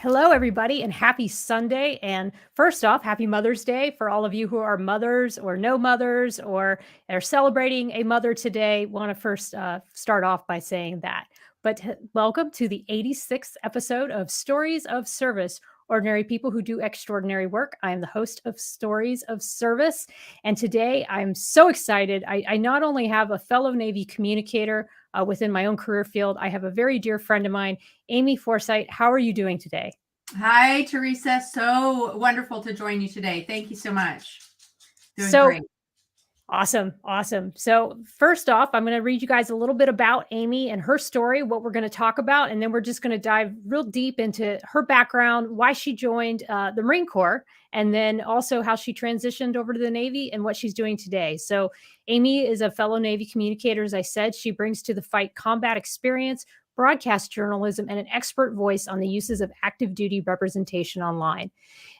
Hello, everybody, and happy Sunday. And first off, happy Mother's Day for all of you who are mothers or no mothers or are celebrating a mother today. Want to first start off by saying that. But welcome to the 86th episode of Stories of Service, Ordinary People Who Do Extraordinary Work. I am the host of Stories of Service. And today I'm so excited. I not only have a fellow Navy communicator within my own career field, I have a very dear friend of mine, Amy Forsythe. How are you doing today? Hi, Teresa. So wonderful to join you today. Thank you so much. Doing great. Awesome. So first off, I'm going to read you guys a little bit about Amy and her story, what we're going to talk about, and then we're just going to dive real deep into her background, why she joined the Marine Corps, and then also how she transitioned over to the Navy and what she's doing today. So Amy is a fellow Navy communicator, as I said. She brings to the fight combat experience, broadcast journalism, and an expert voice on the uses of active duty representation online.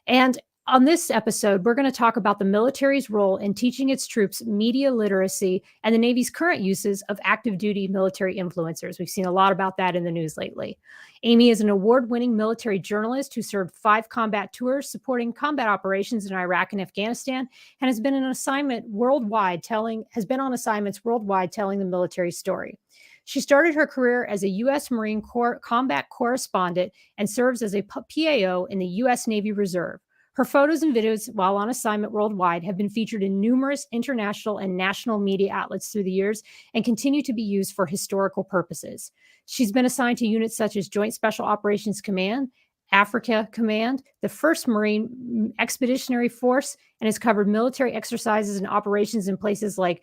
And on this episode, we're going to talk about the military's role in teaching its troops media literacy and the Navy's current uses of active duty military influencers. We've seen a lot about that in the news lately. Amy is an award-winning military journalist who served 5 combat tours supporting combat operations in Iraq and Afghanistan, and has been on assignments worldwide telling the military story. She started her career as a U.S. Marine Corps combat correspondent and serves as a PAO in the U.S. Navy Reserve. Her photos and videos while on assignment worldwide have been featured in numerous international and national media outlets through the years and continue to be used for historical purposes. She's been assigned to units such as Joint Special Operations Command, Africa Command, the 1st Marine Expeditionary Force, and has covered military exercises and operations in places like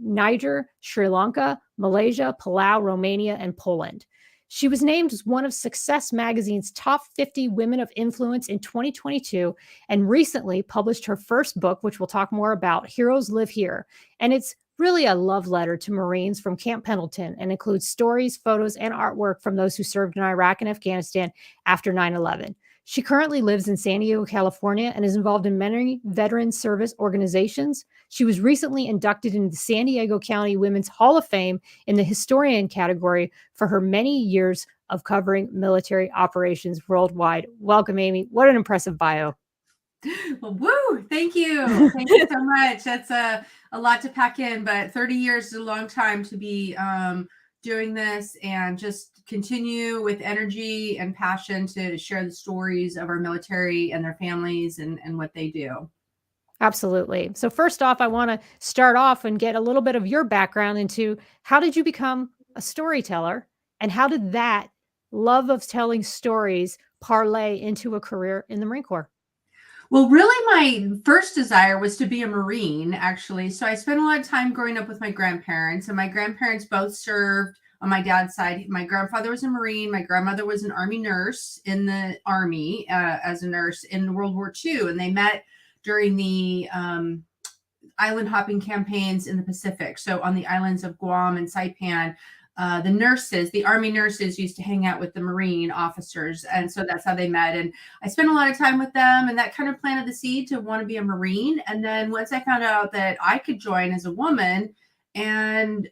Niger, Sri Lanka, Malaysia, Palau, Romania, and Poland. She was named as one of Success Magazine's top 50 women of influence in 2022 and recently published her first book, which we'll talk more about, Heroes Live Here. And it's really a love letter to Marines from Camp Pendleton and includes stories, photos, and artwork from those who served in Iraq and Afghanistan after 9/11. She currently lives in San Diego, California, and is involved in many veteran service organizations. She was recently inducted into the San Diego County Women's Hall of Fame in the historian category for her many years of covering military operations worldwide. Welcome, Amy. What an impressive bio. Well, woo! Thank you. Thank you so much. That's a lot to pack in, but 30 years is a long time to be doing this, and just continue with energy and passion to share the stories of our military and their families and what they do. Absolutely. So first off, I want to start off and get a little bit of your background into how did you become a storyteller, and how did that love of telling stories parlay into a career in the Marine Corps? Well, really, my first desire was to be a Marine, actually. So I spent a lot of time growing up with my grandparents, and my grandparents both served on my dad's side. My grandfather was a Marine. My grandmother was an Army nurse in the Army as a nurse in World War II. And they met during the island hopping campaigns in the Pacific. So on the islands of Guam and Saipan, the Army nurses used to hang out with the Marine officers. And so that's how they met. And I spent a lot of time with them, and that kind of planted the seed to want to be a Marine. And then once I found out that I could join as a woman and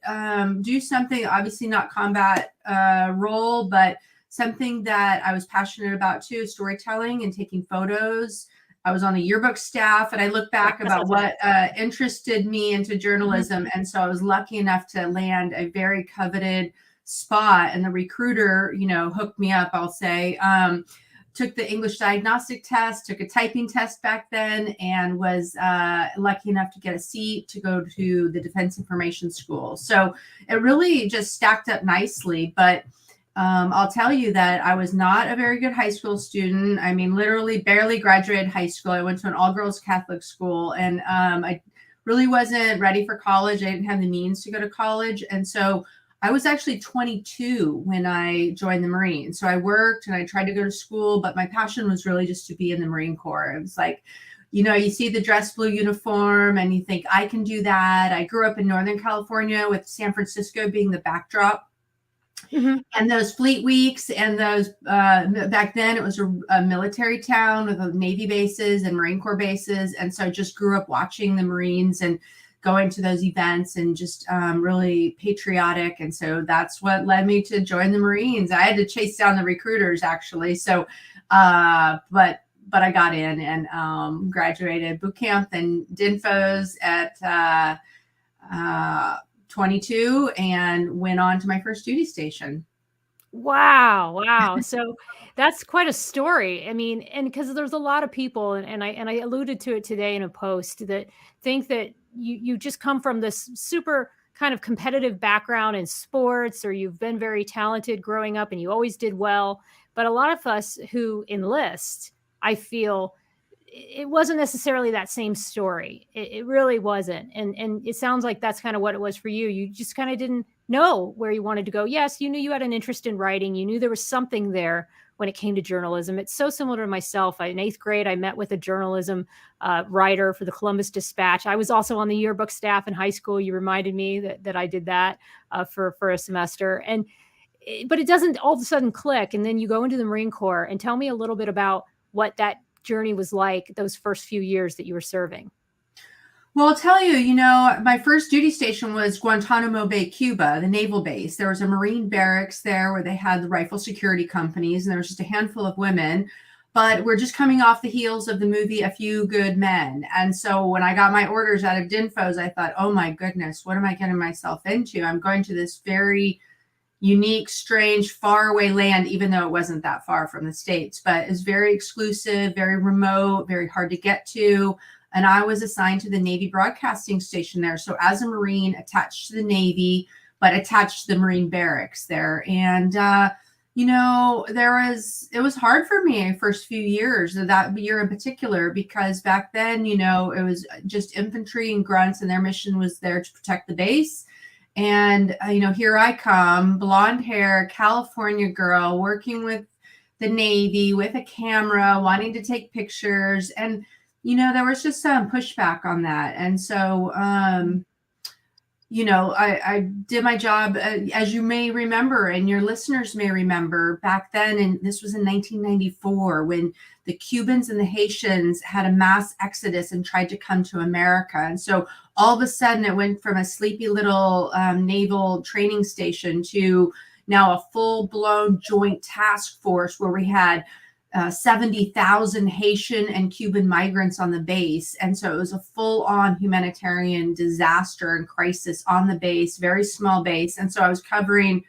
do something, obviously not combat role, but something that I was passionate about too, storytelling and taking photos. I was on a yearbook staff, and I look back about what interested me into journalism. Mm-hmm. And so I was lucky enough to land a very coveted spot, and the recruiter, hooked me up, I'll say. Took the English diagnostic test, took a typing test back then, and was lucky enough to get a seat to go to the Defense Information School. So it really just stacked up nicely. But I'll tell you that I was not a very good high school student. I mean, literally barely graduated high school. I went to an all-girls Catholic school, and I really wasn't ready for college. I didn't have the means to go to college. And so I was actually 22 when I joined the Marines. So I worked and I tried to go to school, but my passion was really just to be in the Marine Corps. It was like, you see the dress blue uniform and you think, I can do that. I grew up in Northern California with San Francisco being the backdrop. Mm-hmm. And those fleet weeks and those back then it was a military town with Navy bases and Marine Corps bases. And so I just grew up watching the Marines and going to those events and just really patriotic. And so that's what led me to join the Marines. I had to chase down the recruiters actually. So, but I got in and graduated boot camp and DINFOS at 22 and went on to my first duty station. Wow. Wow. So that's quite a story. I mean, and because there's a lot of people, and I alluded to it today in a post, that think that you just come from this super kind of competitive background in sports, or you've been very talented growing up and you always did well. But a lot of us who enlist, I feel it wasn't necessarily that same story. It really wasn't. And it sounds like that's kind of what it was for you. You just kind of didn't know where you wanted to go. Yes, you knew you had an interest in writing. You knew there was something there when it came to journalism. It's so similar to myself. In 8th grade, I met with a journalism writer for the Columbus Dispatch. I was also on the yearbook staff in high school. You reminded me that I did that for a semester. But it doesn't all of a sudden click. And then you go into the Marine Corps. And tell me a little bit about what that journey was like those first few years that you were serving. Well, I'll tell you, my first duty station was Guantanamo Bay, Cuba, the naval base. There was a Marine barracks there where they had the rifle security companies, and there was just a handful of women. But we're just coming off the heels of the movie A Few Good Men. And so when I got my orders out of DINFOS, I thought, oh my goodness, what am I getting myself into? I'm going to this very unique, strange, faraway land, even though it wasn't that far from the States, but it's very exclusive, very remote, very hard to get to. And I was assigned to the Navy broadcasting station there. So as a Marine attached to the Navy, but attached to the Marine barracks there. And, it was hard for me first few years, that year in particular, because back then, it was just infantry and grunts, and their mission was there to protect the base. And, here I come, blonde hair, California girl, working with the Navy with a camera, wanting to take pictures. And, there was just some pushback on that. And so, I did my job, as you may remember, and your listeners may remember back then. And this was in 1994 when the Cubans and the Haitians had a mass exodus and tried to come to America. And so all of a sudden it went from a sleepy little naval training station to now a full-blown joint task force where we had 70,000 Haitian and Cuban migrants on the base. And so it was a full-on humanitarian disaster and crisis on the base, very small base. And so I was covering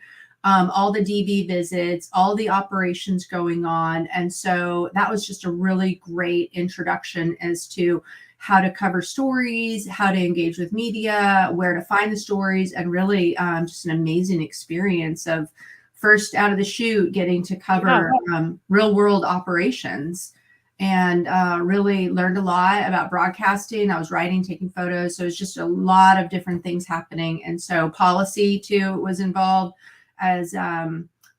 all the DV visits, all the operations going on. And so that was just a really great introduction as to how to cover stories, how to engage with media, where to find the stories, and really just an amazing experience of first out of the chute getting to cover real world operations, and really learned a lot about broadcasting. I was writing, taking photos. So it's just a lot of different things happening. And so policy too was involved, as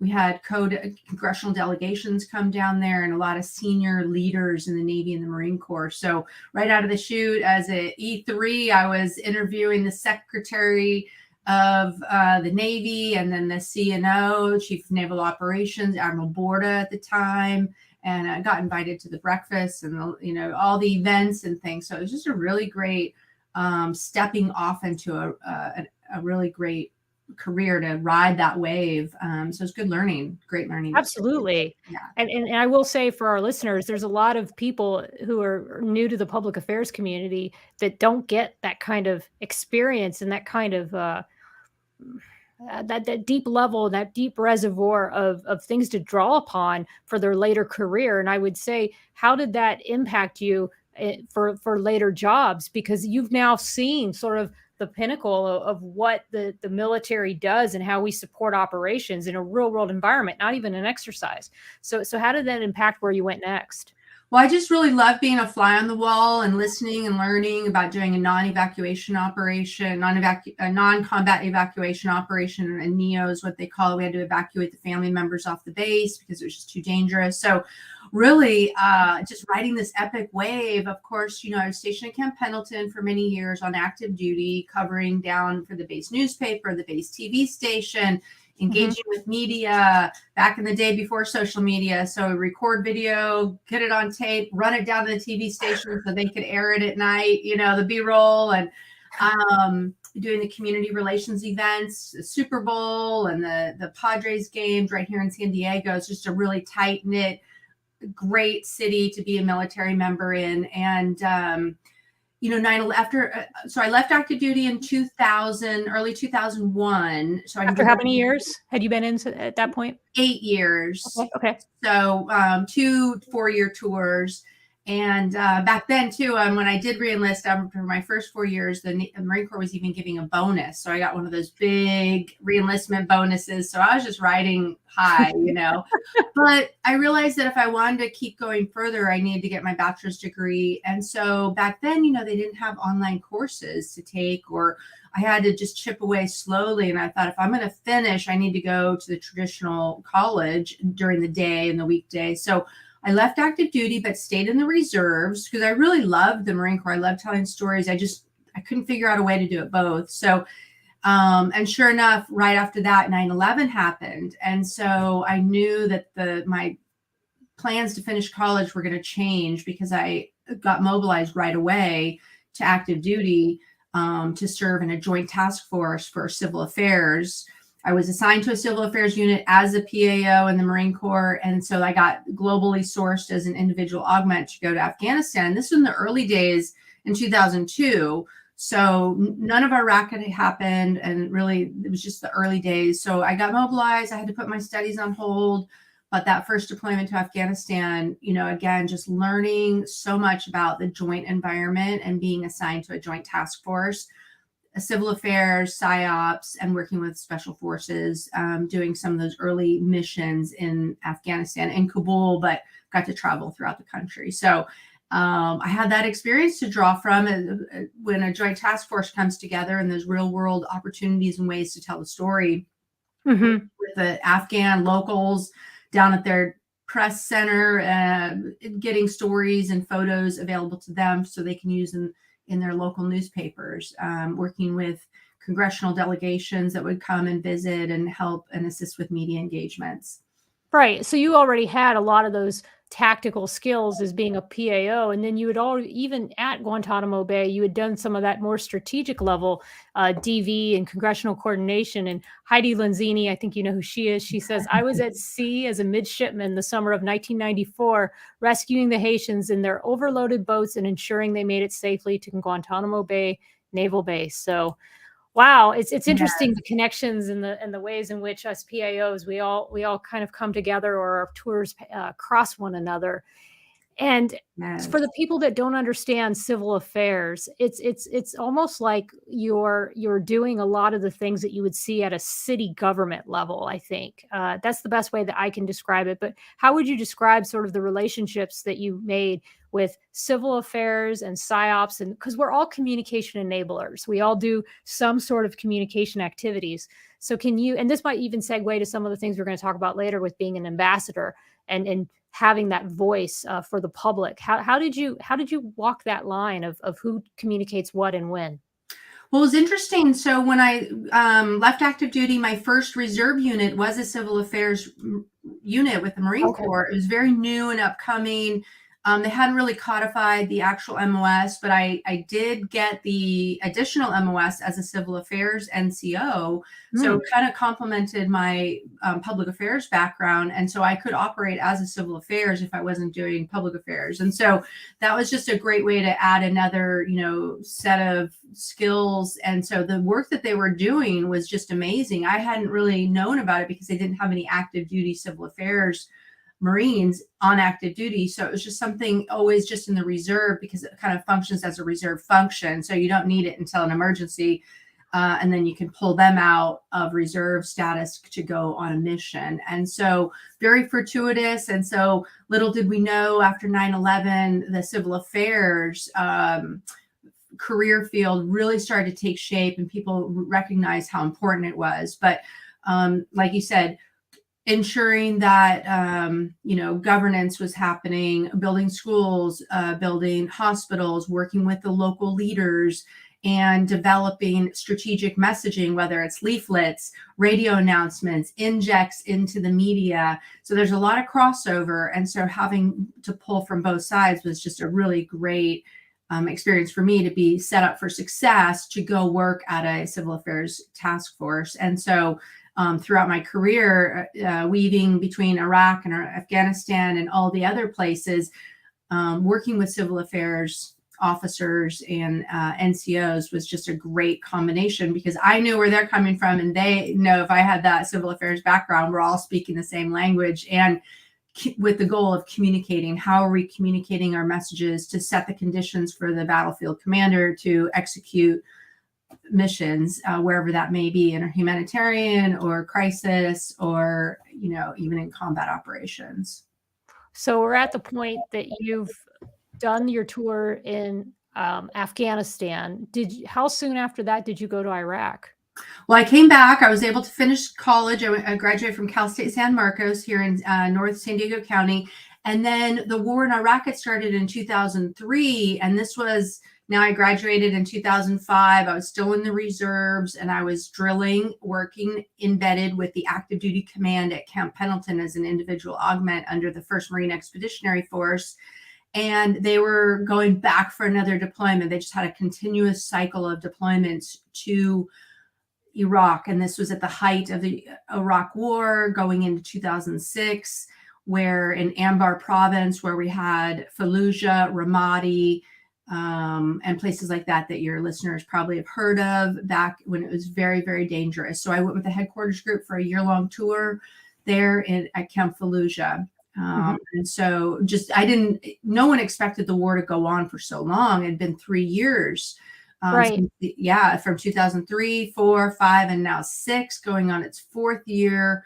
we had congressional delegations come down there and a lot of senior leaders in the Navy and the Marine Corps. So right out of the chute as a E3, I was interviewing the Secretary of the Navy, and then the CNO, Chief of Naval Operations, Admiral Borda at the time, and I got invited to the breakfast and all the events and things. So it was just a really great stepping off into a really great career to ride that wave. So it's good learning, great learning. Absolutely. Yeah. And I will say for our listeners, there's a lot of people who are new to the public affairs community that don't get that kind of experience and that kind of that deep level, that deep reservoir of things to draw upon for their later career. And I would say, how did that impact you for later jobs? Because you've now seen sort of the pinnacle of what the military does and how we support operations in a real world environment, not even an exercise. So how did that impact where you went next? Well, I just really love being a fly on the wall and listening and learning about doing a non-evacuation operation, a non-combat evacuation operation, and NEO is what they call it. We had to evacuate the family members off the base because it was just too dangerous. So really just riding this epic wave. Of course, I was stationed at Camp Pendleton for many years on active duty, covering down for the base newspaper, the base TV station, engaging with media back in the day before social media. So record video, get it on tape, run it down to the TV station so they could air it at night, the B-roll. And Doing the community relations events, the Super Bowl and the Padres games right here in San Diego. It's just a really tight knit, great city to be a military member in. And, so I left active duty in 2000, early 2001. So after how many years had you been in at that point? 8 years. Okay. So 2 4-year tours. And back then, too, when I did reenlist for my first 4 years, the Marine Corps was even giving a bonus. So I got one of those big reenlistment bonuses. So I was just riding high, But I realized that if I wanted to keep going further, I needed to get my bachelor's degree. And so back then, they didn't have online courses to take, or I had to just chip away slowly. And I thought, if I'm going to finish, I need to go to the traditional college during the day and the weekday. So I left active duty, but stayed in the reserves because I really loved the Marine Corps. I loved telling stories. I couldn't figure out a way to do it both. So, and sure enough, right after that, 9/11 happened. And so I knew that my plans to finish college were going to change because I got mobilized right away to active duty to serve in a joint task force for civil affairs. I was assigned to a civil affairs unit as a PAO in the Marine Corps. And so I got globally sourced as an individual augment to go to Afghanistan. This was in the early days in 2002. So none of Iraq had happened. And really, it was just the early days. So I got mobilized. I had to put my studies on hold. But that first deployment to Afghanistan, again, just learning so much about the joint environment and being assigned to a joint task force, civil affairs, PSYOPs, and working with special forces, doing some of those early missions in Afghanistan and Kabul, but got to travel throughout the country. So I had that experience to draw from when a joint task force comes together and there's real world opportunities and ways to tell the story with the Afghan locals down at their press center, getting stories and photos available to them so they can use them in their local newspapers, working with congressional delegations that would come and visit and help and assist with media engagements. Right. So you already had a lot of those tactical skills as being a PAO, and then you had even at Guantanamo Bay, you had done some of that more strategic level DV and congressional coordination. And Heidi Lanzini, I think you know who she is. She says, "I was at sea as a midshipman the summer of 1994, rescuing the Haitians in their overloaded boats and ensuring they made it safely to Guantanamo Bay Naval Base." So wow, it's interesting, the connections and the ways in which us PAOs, we all kind of come together, or our tours cross one another. And for the people that don't understand civil affairs, it's almost like you're doing a lot of the things that you would see at a city government level. I think that's the best way that I can describe it. But how would you describe sort of the relationships that you made with civil affairs and PSYOPs? And because we're all communication enablers, we all do some sort of communication activities. So can you, and this might even segue to some of the things we're going to talk about later with being an ambassador and having that voice for the public. How did you walk that line of who communicates what and when? Well, it was interesting. So when I left active duty, my first reserve unit was a civil affairs unit with the Marine Corps. It was very new and upcoming. They hadn't really codified the actual MOS, but I did get the additional MOS as a civil affairs NCO. So it kind of complemented my public affairs background. And so I could operate as a civil affairs if I wasn't doing public affairs. And so that was just a great way to add another, set of skills. And so the work that they were doing was just amazing. I hadn't really known about it because they didn't have any active duty civil affairs Marines on active duty. So it was just something always just in the reserve because it kind of functions as a reserve function. So you don't need it until an emergency. And then you can pull them out of reserve status to go on a mission. And so very fortuitous. And so little did we know after 9/11, the civil affairs career field really started to take shape and people recognized how important it was. But like you said, ensuring that, governance was happening, building schools, building hospitals, working with the local leaders, and developing strategic messaging, whether it's leaflets, radio announcements, injects into the media. So there's a lot of crossover. And so having to pull from both sides was just a really great experience for me to be set up for success to go work at a civil affairs task force. And so throughout my career, weaving between Iraq and Afghanistan and all the other places, working with civil affairs officers and NCOs was just a great combination, because I knew where they're coming from, and they know if I had that civil affairs background, we're all speaking the same language, and with the goal of communicating. How are we communicating our messages to set the conditions for the battlefield commander to execute missions, wherever that may be, in a humanitarian or crisis, or, you know, even in combat operations. So we're at the point that you've done your tour in Afghanistan. How soon after that did you go to Iraq? Well, I came back. I was able to finish college. I graduated from Cal State San Marcos here in North San Diego County. And then the war in Iraq had started in 2003. And this was, now I graduated in 2005. I was still in the reserves, and I was drilling, working embedded with the active duty command at Camp Pendleton as an individual augment under the 1st Marine Expeditionary Force. And they were going back for another deployment. They just had a continuous cycle of deployments to Iraq. And this was at the height of the Iraq War, going into 2006, where in Anbar province, where we had Fallujah, Ramadi, and places like that your listeners probably have heard of, back when it was very, very dangerous. So I went with the headquarters group for a year-long tour there at Camp Fallujah. And so no one expected the war to go on for so long. It had been 3 years. Right. From 2003, 4, 5, and now 6, going on its 4th year.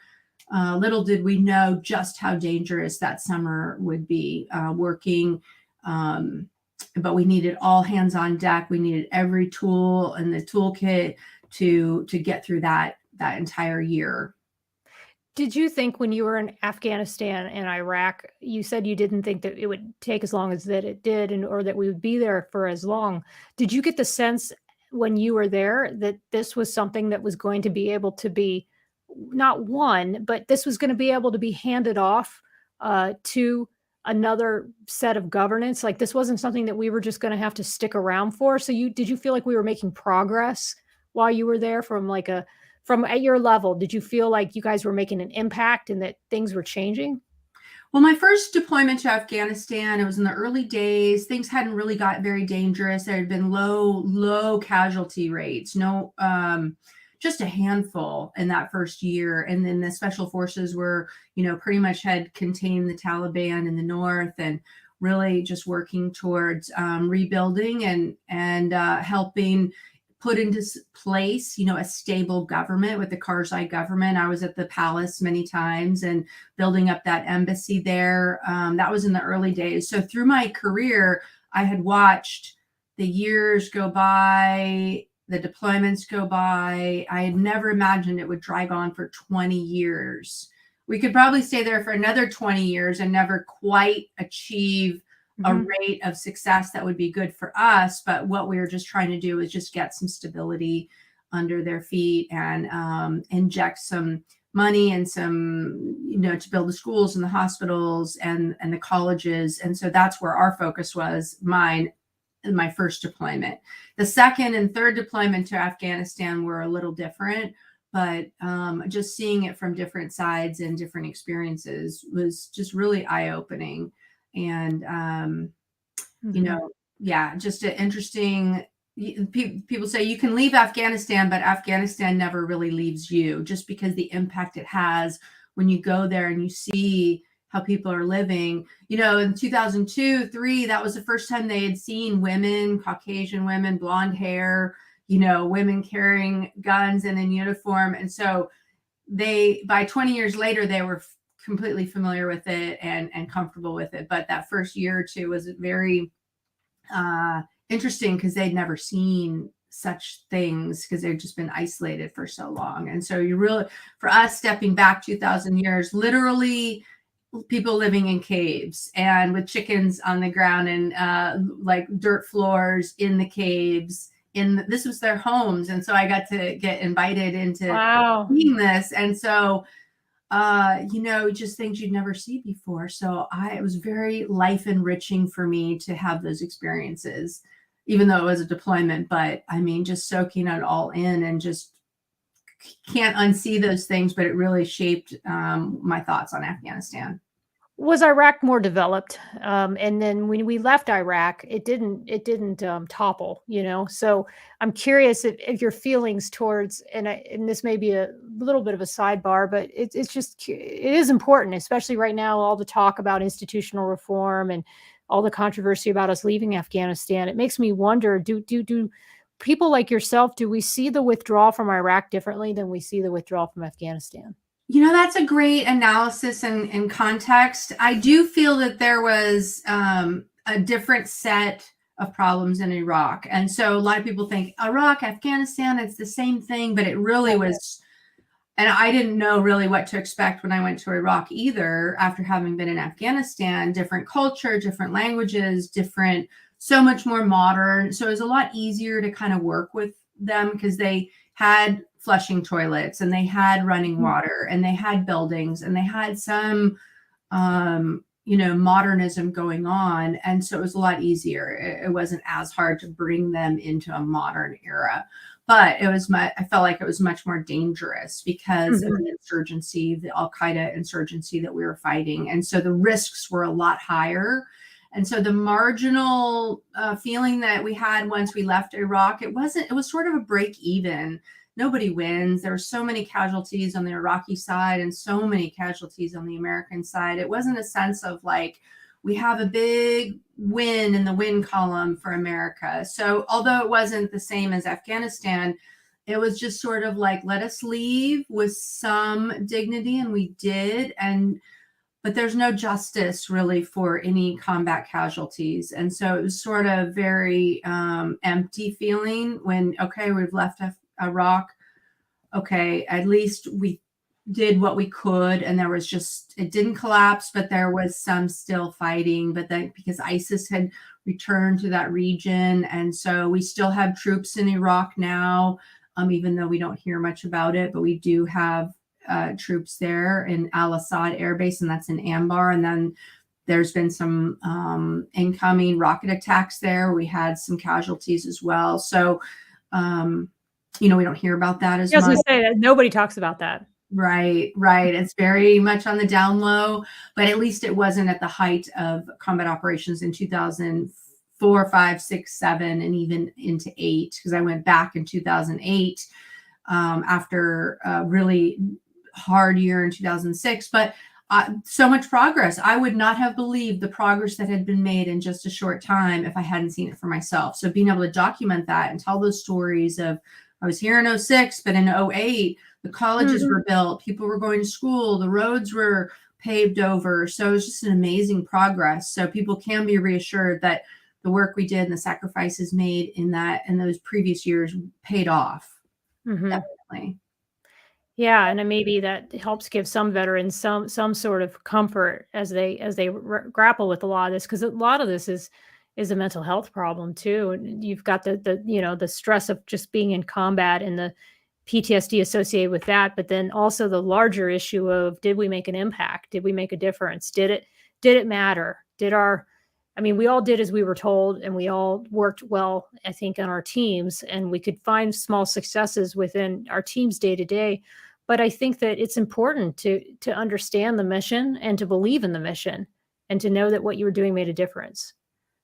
Little did we know just how dangerous that summer would be working. But we needed all hands on deck. We needed every tool in the toolkit to get through that entire year. Did you think, when you were in Afghanistan and Iraq, you said you didn't think that it would take as long as that it did, or that we would be there for as long? Did you get the sense when you were there that this was something that was going to be able to be not won, but this was going to be able to be handed off to another set of governance? Like, this wasn't something that we were just going to have to stick around for. So did you feel like we were making progress while you were there from at your level? Did you feel like you guys were making an impact and that things were changing? Well, my first deployment to Afghanistan, it was in the early days. Things hadn't really got very dangerous. There had been low casualty rates, just a handful in that first year. And then the special forces were, pretty much had contained the Taliban in the north, and really just working towards rebuilding and helping put into place, a stable government with the Karzai government. I was at the palace many times and building up that embassy there. That was in the early days. So through my career, I had watched the years go by, the deployments go by. I had never imagined it would drag on for 20 years. We could probably stay there for another 20 years and never quite achieve a rate of success that would be good for us. But what we were just trying to do is just get some stability under their feet and inject some money and some, to build the schools and the hospitals and the colleges. And so that's where our focus was, my first deployment. The second and third deployment to Afghanistan were a little different, but just seeing it from different sides and different experiences was just really eye-opening. And, just an interesting, people say you can leave Afghanistan, but Afghanistan never really leaves you, just because the impact it has when you go there and you see how people are living. In 2002, 3, that was the first time they had seen women, Caucasian women, blonde hair, women carrying guns and in uniform. And so by 20 years later, they were completely familiar with it and comfortable with it. But that first year or two was very interesting, because they'd never seen such things, because they've just been isolated for so long. And so for us, stepping back 2,000 years, literally people living in caves and with chickens on the ground and like dirt floors in the caves. This was their homes. And so I got to get invited into seeing this. And so just things you'd never see before. So it was very life enriching for me to have those experiences. even though it was a deployment. But I mean, just soaking it all in and just can't unsee those things, but it really shaped my thoughts on Afghanistan. Was Iraq more developed? And then when we left Iraq, it didn't topple, you know. So I'm curious if your feelings towards, and this may be a little bit of a sidebar, but it's just it is important, especially right now, all the talk about institutional reform and all the controversy about us leaving Afghanistan. It makes me wonder: do people like yourself, do we see the withdrawal from Iraq differently than we see the withdrawal from Afghanistan? That's a great analysis and context. I do feel that there was a different set of problems in Iraq. And so a lot of people think Iraq, Afghanistan, it's the same thing, but it really was. And I didn't know really what to expect when I went to Iraq either, after having been in Afghanistan. Different culture, different languages, different, so much more modern. So it was a lot easier to kind of work with them because they had flushing toilets and they had running water and they had buildings and they had some modernism going on. And so it was a lot easier. It wasn't as hard to bring them into a modern era, but I felt like it was much more dangerous because of the insurgency, the Al-Qaeda insurgency that we were fighting. And so the risks were a lot higher. And so the marginal feeling that we had once we left Iraq, it was sort of a break even. Nobody wins. There were so many casualties on the Iraqi side and so many casualties on the American side. It wasn't a sense of like, we have a big win in the win column for America. So although it wasn't the same as Afghanistan, it was just sort of like, let us leave with some dignity. And we did. But there's no justice really for any combat casualties. And so it was sort of very empty feeling when, okay, we've left Iraq. Okay, at least we did what we could. And it didn't collapse, but there was some still fighting. But then because ISIS had returned to that region. And so we still have troops in Iraq now, even though we don't hear much about it, but we do have troops there in Al-Assad Air Base, and that's in Anbar. And then there's been some incoming rocket attacks there. We had some casualties as well. So, we don't hear about that as much. I was going to say that nobody talks about that. Right. It's very much on the down low, but at least it wasn't at the height of combat operations in 2004, 5, 6, 7, and even into 8, because I went back in 2008 after a really hard year in 2006. But so much progress. I would not have believed the progress that had been made in just a short time if I hadn't seen it for myself. So being able to document that and tell those stories of, I was here in 06, but in 08, the colleges were built, people were going to school, the roads were paved over. So it was just an amazing progress. So people can be reassured that the work we did and the sacrifices made in those previous years paid off. Definitely. Yeah, and maybe that helps give some veterans some sort of comfort as they grapple with a lot of this, because a lot of this is a mental health problem too. And you've got the stress of just being in combat and the PTSD associated with that, but then also the larger issue of, did we make an impact? Did we make a difference? Did it matter? We all did as we were told, and we all worked well, I think, on our teams, and we could find small successes within our teams day to day. But I think that it's important to understand the mission and to believe in the mission and to know that what you were doing made a difference.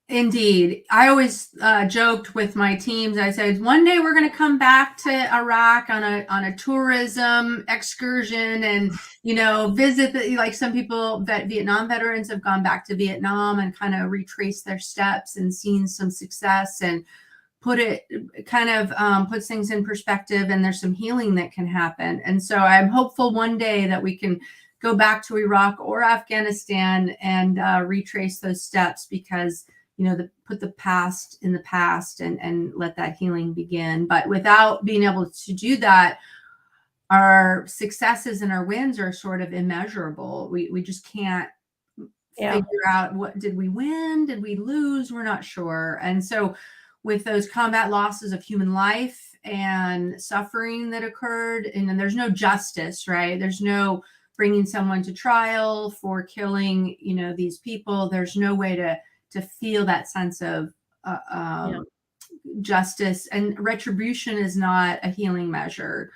Indeed. I always joked with my teams. I said, one day we're going to come back to Iraq on a tourism excursion and, visit like some people that Vietnam veterans have gone back to Vietnam and kind of retraced their steps and seen some success and puts things in perspective, and there's some healing that can happen. And so I'm hopeful one day that we can go back to Iraq or Afghanistan and retrace those steps, because put the past in the past and let that healing begin. But without being able to do that, our successes and our wins are sort of immeasurable. We just can't figure out, what did we win? Did we lose? We're not sure. And so with those combat losses of human life and suffering that occurred, and then there's no justice, right? There's no bringing someone to trial for killing, these people. There's no way to feel that sense of justice, and retribution is not a healing measure.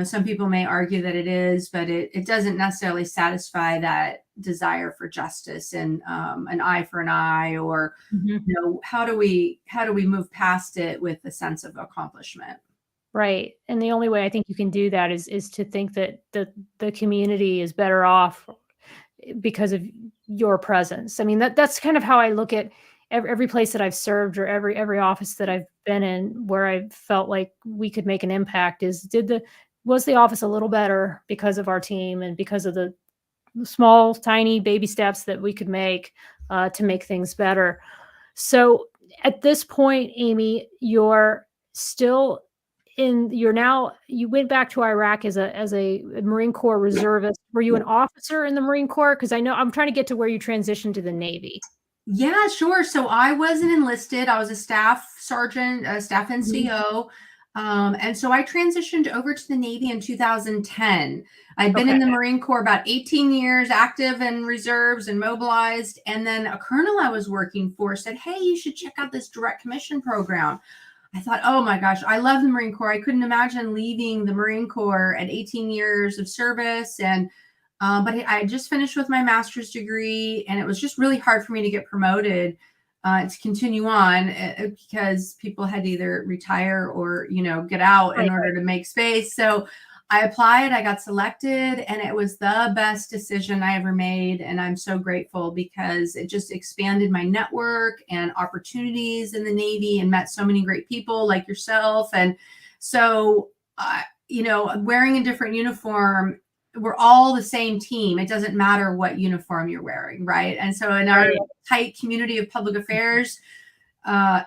Some people may argue that it is, but it doesn't necessarily satisfy that desire for justice and an eye for an eye, or how do we move past it with a sense of accomplishment? Right. And the only way I think you can do that is to think that the community is better off because of your presence. I mean, that's kind of how I look at every place that I've served, or every office that I've been in where I felt like we could make an impact. Was the office a little better because of our team and because of the small, tiny baby steps that we could make to make things better. So at this point, Amy, still you went back to Iraq as a Marine Corps reservist. Were you an officer in the Marine Corps? Because I know I'm trying to get to where you transitioned to the Navy. Yeah, sure. So I wasn't enlisted. I was a staff sergeant, a staff NCO. And so I transitioned over to the Navy in 2010. I'd been in the Marine Corps about 18 years, active and reserves and mobilized. And then a colonel I was working for said, "Hey, you should check out this direct commission program." I thought, oh my gosh, I love the Marine Corps. I couldn't imagine leaving the Marine Corps at 18 years of service. But I just finished with my master's degree, and it was just really hard for me to get promoted to continue on because people had to either retire or, get out in order to make space. So I applied, I got selected, and it was the best decision I ever made. And I'm so grateful because it just expanded my network and opportunities in the Navy, and met so many great people like yourself. And so, wearing a different uniform, we're all the same team. It doesn't matter what uniform you're wearing, right? And so in our tight community of public affairs,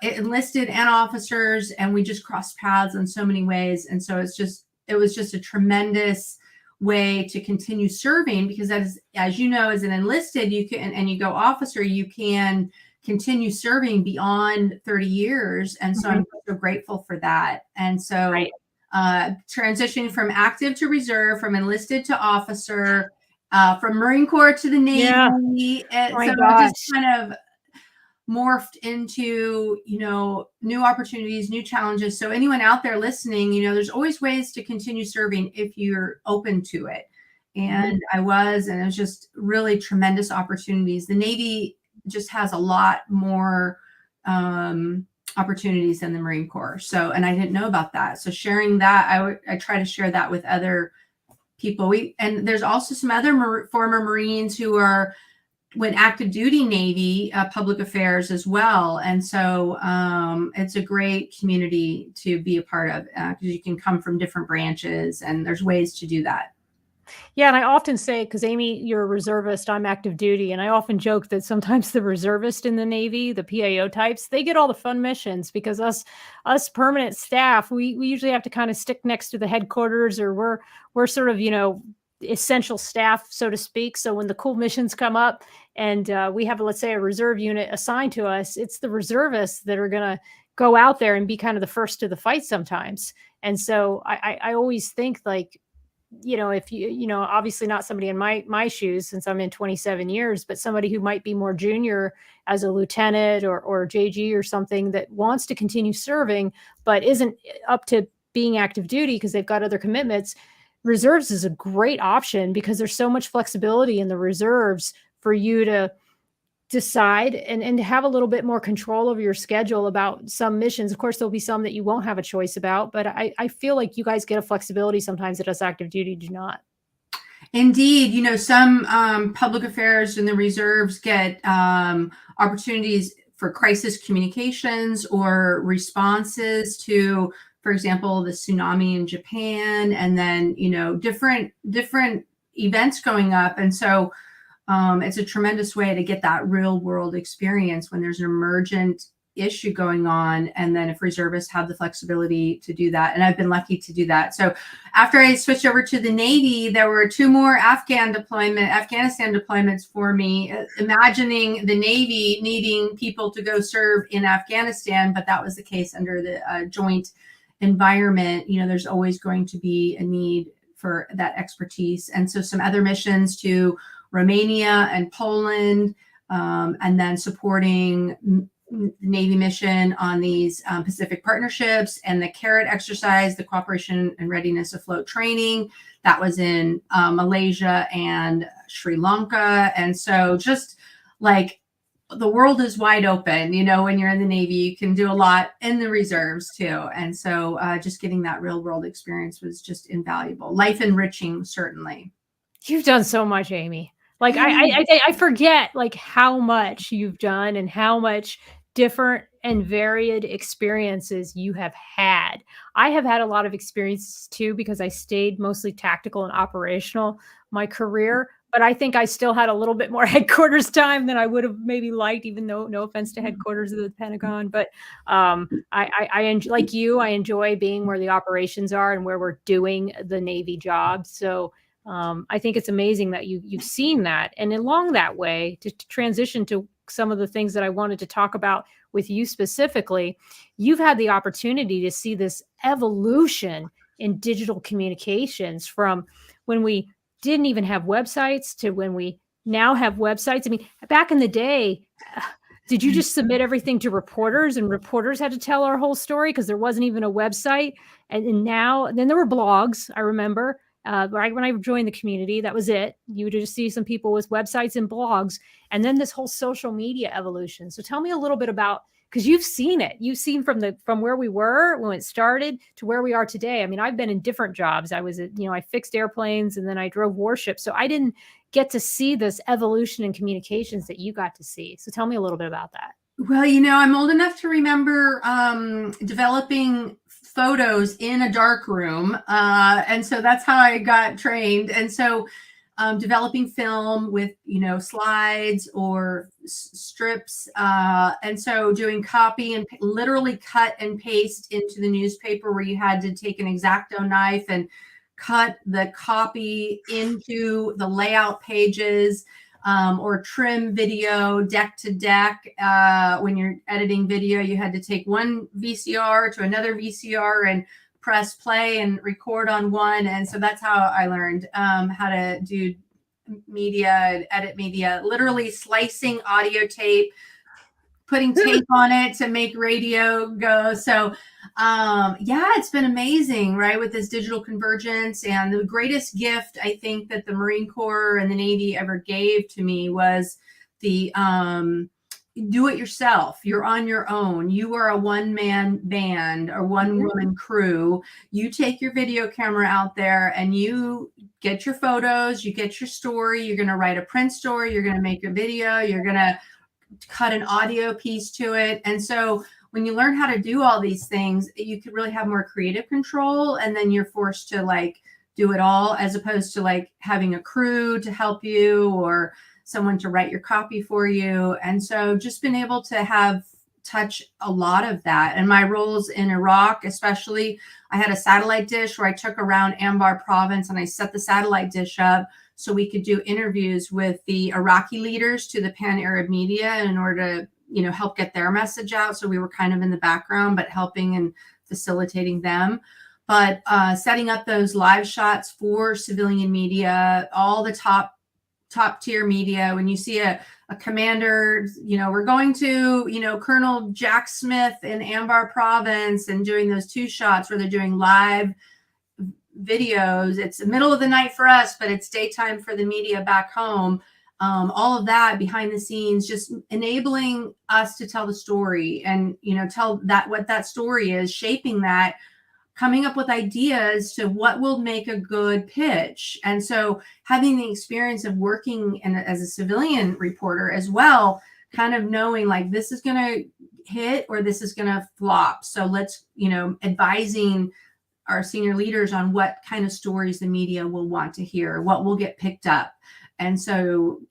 enlisted and officers, and we just crossed paths in so many ways. And so it was just a tremendous way to continue serving, because as you know, as an enlisted, you can, and you go officer, you can continue serving beyond 30 years. And so I'm so grateful for that. And so transitioning from active to reserve, from enlisted to officer, from Marine Corps to the Navy. And so it just kind of morphed into, new opportunities, new challenges. So anyone out there listening, there's always ways to continue serving if you're open to it. And I was, and it was just really tremendous opportunities. The Navy just has a lot more opportunities than the Marine Corps. So, and I didn't know about that. So sharing that, I try to share that with other people. And there's also some other former Marines who went active duty Navy public affairs as well. And so it's a great community to be a part of, because you can come from different branches, and there's ways to do that. Yeah, and I often say, because Amy, you're a reservist, I'm active duty, and I often joke that sometimes the reservist in the Navy, the PAO types, they get all the fun missions, because us permanent staff, we usually have to kind of stick next to the headquarters, or we're sort of, essential staff, so to speak. So when the cool missions come up, and we have, let's say, a reserve unit assigned to us, it's the reservists that are going to go out there and be kind of the first to the fight sometimes. And so I always think, like, if obviously not somebody in my shoes, since I'm in 27 years, but somebody who might be more junior as a lieutenant or JG or something, that wants to continue serving, but isn't up to being active duty because they've got other commitments. Reserves is a great option, because there's so much flexibility in the reserves for you to decide and to have a little bit more control over your schedule about some missions. Of course, there'll be some that you won't have a choice about, but I feel like you guys get a flexibility sometimes that us active duty do not. Indeed. Some public affairs in the reserves get opportunities for crisis communications or responses to, for example, the tsunami in Japan, and then, different events going up. And so it's a tremendous way to get that real world experience when there's an emergent issue going on. And then if reservists have the flexibility to do that, and I've been lucky to do that. So after I switched over to the Navy, there were 2 more Afghanistan deployments for me, imagining the Navy needing people to go serve in Afghanistan, but that was the case under the joint environment. There's always going to be a need for that expertise. And so some other missions to Romania and Poland, and then supporting Navy mission on these Pacific partnerships, and the CARROT exercise, the cooperation and readiness afloat training, that was in Malaysia and Sri Lanka. And so just like the world is wide open, you know, when you're in the Navy, you can do a lot in the reserves too. And so just getting that real world experience was just invaluable, life enriching, certainly. You've done so much, Amy. Like I forget like how much you've done and how much different and varied experiences you have had. I have had a lot of experiences too because I stayed mostly tactical and operational my career, but I think I still had a little bit more headquarters time than I would have maybe liked, even though no offense to headquarters of the Pentagon. But like you, I enjoy being where the operations are and where we're doing the Navy job. So I think it's amazing that you've seen that, and along that way to transition to some of the things that I wanted to talk about with you specifically. You've had the opportunity to see this evolution in digital communications from when we didn't even have websites to when we now have websites. I mean, back in the day, did you just submit everything to reporters and reporters had to tell our whole story because there wasn't even a website? And now, then there were blogs, I remember. Right when I joined the community, that was it. You would just see some people with websites and blogs, and then this whole social media evolution. So tell me a little bit about, because you've seen it. You've seen from where we were when it started to where we are today. I mean, I've been in different jobs. I was, I fixed airplanes and then I drove warships. So I didn't get to see this evolution in communications that you got to see. So tell me a little bit about that. Well, I'm old enough to remember developing photos in a dark room. And so that's how I got trained. And so developing film with, slides or strips. And so doing copy and literally cut and paste into the newspaper, where you had to take an X-Acto knife and cut the copy into the layout pages. Or trim video deck to deck. When you're editing video, you had to take one VCR to another VCR and press play and record on one. And so that's how I learned how to do media and edit media, literally slicing audio tape, putting tape on it to make radio go. So it's been amazing, right? With this digital convergence. And the greatest gift I think that the Marine Corps and the Navy ever gave to me was the do it yourself. You're on your own. You are a one-man band or one-woman crew. You take your video camera out there and you get your photos, you get your story. You're going to write a print story. You're going to make a video. You're going to cut an audio piece to it. And so when you learn how to do all these things, you could really have more creative control. And then you're forced to do it all, as opposed to having a crew to help you or someone to write your copy for you. And so just been able to touch a lot of that. And my roles in Iraq, especially, I had a satellite dish where I took around Anbar province and I set the satellite dish up so we could do interviews with the Iraqi leaders to the pan-Arab media in order to, help get their message out. So we were kind of in the background, but helping and facilitating them. But setting up those live shots for civilian media, all the top tier media. When you see a commander, we're going to, Colonel Jack Smith in Anbar province, and doing those 2 shots where they're doing live videos. It's the middle of the night for us, but it's daytime for the media back home. All of that behind the scenes, just enabling us to tell the story and, tell what that story is, shaping that, coming up with ideas to what will make a good pitch. And so having the experience of working as a civilian reporter as well, kind of knowing this is going to hit or this is going to flop. So let's, advising our senior leaders on what kind of stories the media will want to hear, what will get picked up. And so,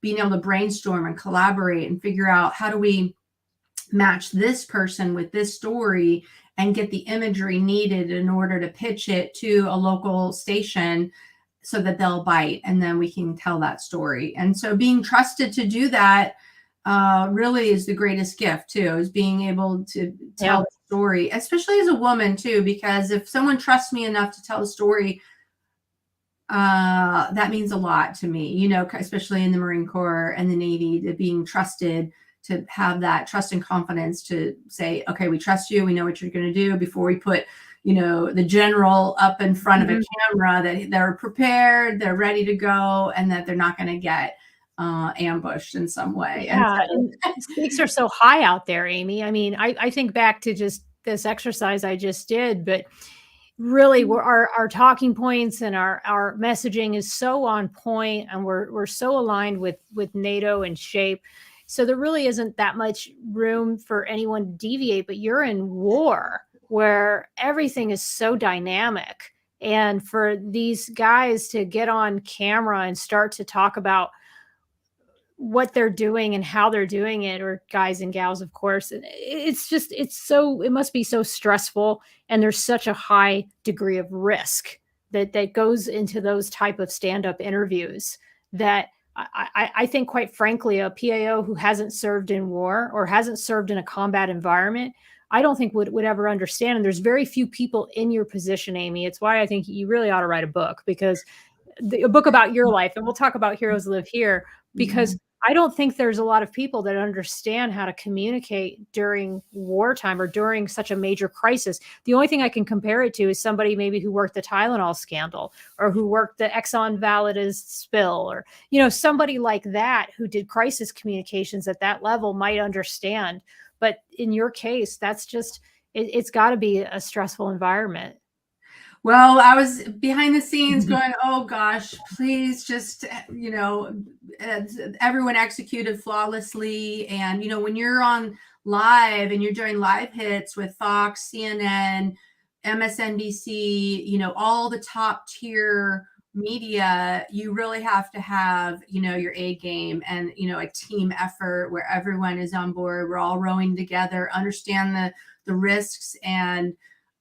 being able to brainstorm and collaborate and figure out how do we match this person with this story and get the imagery needed in order to pitch it to a local station so that they'll bite, and then we can tell that story. And so being trusted to do that really is the greatest gift too, is being able to tell the story, especially as a woman too, because if someone trusts me enough to tell a story, that means a lot to me, especially in the Marine Corps and the Navy, to being trusted to have that trust and confidence to say, okay, we trust you. We know what you're going to do, before we put, the general up in front of a camera, that they're prepared, they're ready to go, and that they're not going to get ambushed in some way. Yeah, and the stakes are so high out there, Amy. I mean, I think back to just this exercise I just did, but really our talking points and our messaging is so on point, and we're so aligned with NATO and SHAPE. So there really isn't that much room for anyone to deviate, but you're in war where everything is so dynamic. And for these guys to get on camera and start to talk about what they're doing and how they're doing it, or guys and gals, of course, it must be so stressful, and there's such a high degree of risk that goes into those type of stand-up interviews, that I think, quite frankly, a PAO who hasn't served in war or hasn't served in a combat environment, I don't think would ever understand. And there's very few people in your position, Amy. It's why I think you really ought to write a book, because a book about your life, and we'll talk about Heroes Live Here, because I don't think there's a lot of people that understand how to communicate during wartime or during such a major crisis. The only thing I can compare it to is somebody maybe who worked the Tylenol scandal, or who worked the Exxon Valdez spill, or, somebody like that who did crisis communications at that level might understand. But in your case, that's just, it's got to be a stressful environment. Well, I was behind the scenes going, oh gosh, please just, everyone executed flawlessly. And, when you're on live and you're doing live hits with Fox, CNN, MSNBC, all the top tier media, you really have to have, your A game, and, a team effort where everyone is on board. We're all rowing together, understand the risks, and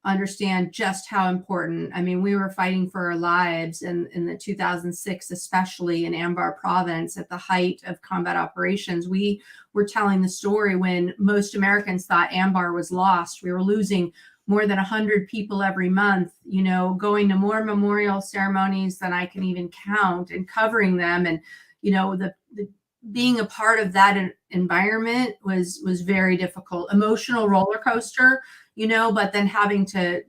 understand just how important. I mean, we were fighting for our lives in the 2006, especially in Anbar province, at the height of combat operations. We were telling the story when most Americans thought Anbar was lost. We were losing more than 100 people every month, going to more memorial ceremonies than I can even count, and covering them. And, the being a part of that environment was very difficult, emotional roller coaster, but then having to,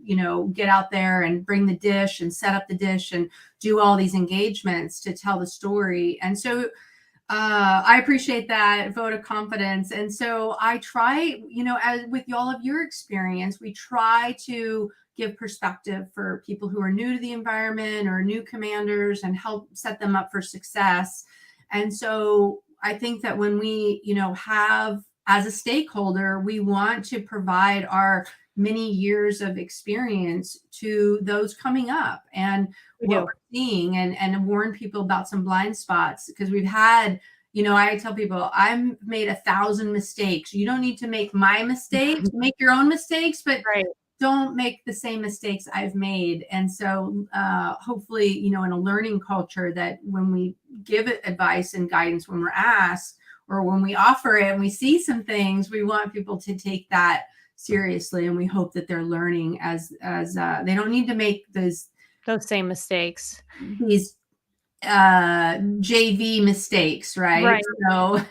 get out there and bring the dish and set up the dish and do all these engagements to tell the story. And so I appreciate that vote of confidence. And so I try, as with all of your experience, we try to give perspective for people who are new to the environment or new commanders, and help set them up for success. And so I think that when we, have, as a stakeholder, we want to provide our many years of experience to those coming up, and what we're seeing, and warn people about some blind spots, because we've had, I tell people, I've made 1,000 mistakes. You don't need to make my mistakes, make your own mistakes, but don't make the same mistakes I've made. And so hopefully, in a learning culture, that when we give advice and guidance, when we're asked, or when we offer it and we see some things, we want people to take that seriously. And we hope that they're learning as they don't need to make those same mistakes, these JV mistakes, right? So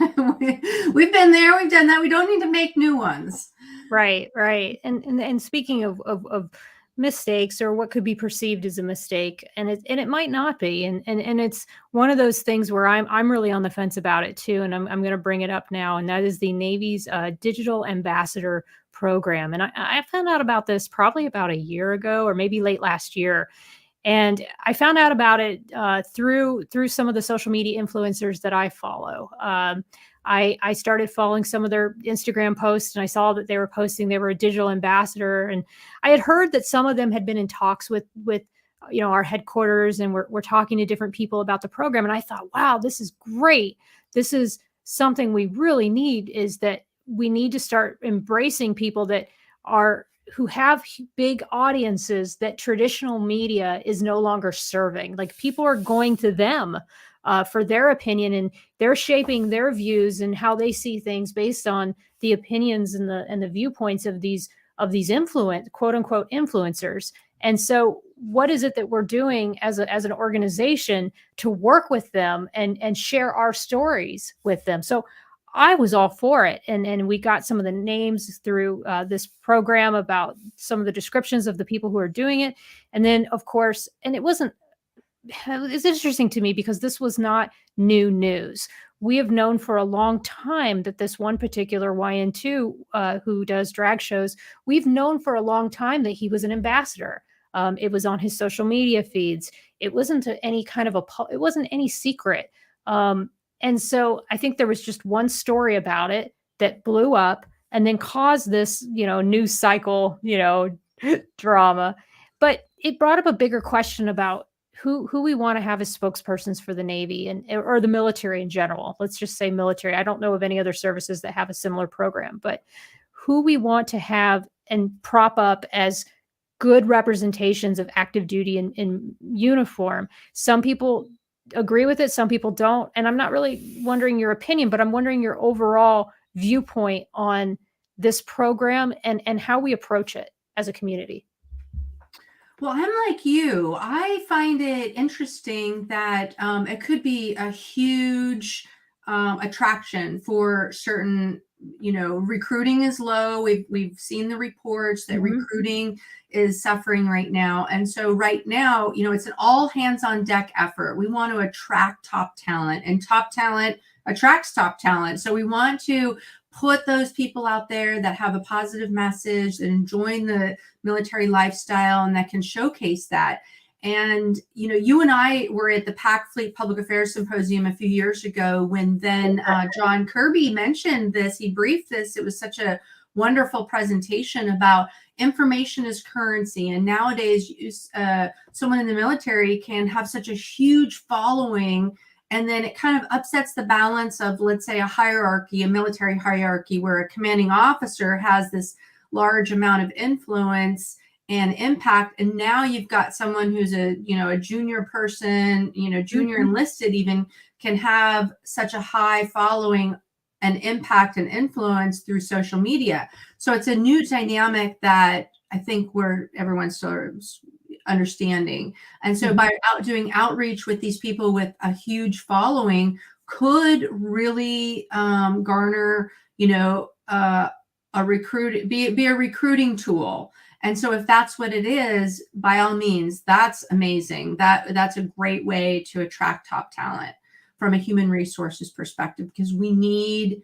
we've been there, we've done that. We don't need to make new ones. Right. And speaking of mistakes, or what could be perceived as a mistake, and it might not be, and it's one of those things where I'm really on the fence about it too, and I'm going to bring it up now, and that is the Navy's digital ambassador program. And I found out about this probably about a year ago, or maybe late last year. And I found out about it through some of the social media influencers that I follow. I started following some of their Instagram posts, and I saw that they were posting they were a digital ambassador. And I had heard that some of them had been in talks with our headquarters, and we're talking to different people about the program. And I thought, wow, this is great. This is something we really need, is that we need to start embracing people who have big audiences that traditional media is no longer serving. Like, people are going to them for their opinion, and they're shaping their views and how they see things based on the opinions and the viewpoints of these quote unquote influencers. And so what is it that we're doing as an organization to work with them and share our stories with them? So I was all for it. And we got some of the names through this program about some of the descriptions of the people who are doing it. And then, of course, and it wasn't, it's interesting to me because this was not new news. We have known for a long time that this one particular YN2 who does drag shows, we've known for a long time that he was an ambassador. It was on his social media feeds. It wasn't any kind of it wasn't any secret. And so I think there was just one story about it that blew up and then caused this, news cycle, drama. But it brought up a bigger question about who we want to have as spokespersons for the Navy or the military in general. Let's just say military. I don't know of any other services that have a similar program, but who we want to have and prop up as good representations of active duty in uniform. Some people agree with it, some people don't. And I'm not really wondering your opinion, but I'm wondering your overall viewpoint on this program and how we approach it as a community. Well, I'm like you. I find it interesting that it could be a huge attraction for certain, recruiting is low. We've seen the reports that recruiting is suffering right now. And so right now, it's an all hands on deck effort. We want to attract top talent, and top talent attracts top talent. So we want to put those people out there that have a positive message, that enjoy the military lifestyle, and that can showcase that. And, you and I were at the PAC Fleet Public Affairs Symposium a few years ago when then John Kirby mentioned this. He briefed this. It was such a wonderful presentation about information is currency. And nowadays, someone in the military can have such a huge following, and then it kind of upsets the balance of, let's say, a hierarchy, a military hierarchy, where a commanding officer has this large amount of influence and impact. And now you've got someone who's a junior person, junior enlisted even, can have such a high following and impact and influence through social media. So it's a new dynamic that I think everyone's sort of understanding. And so by doing outreach with these people with a huge following could really garner, a recruit, be a recruiting tool. And so if that's what it is, by all means, that's amazing. That's a great way to attract top talent from a human resources perspective, because we need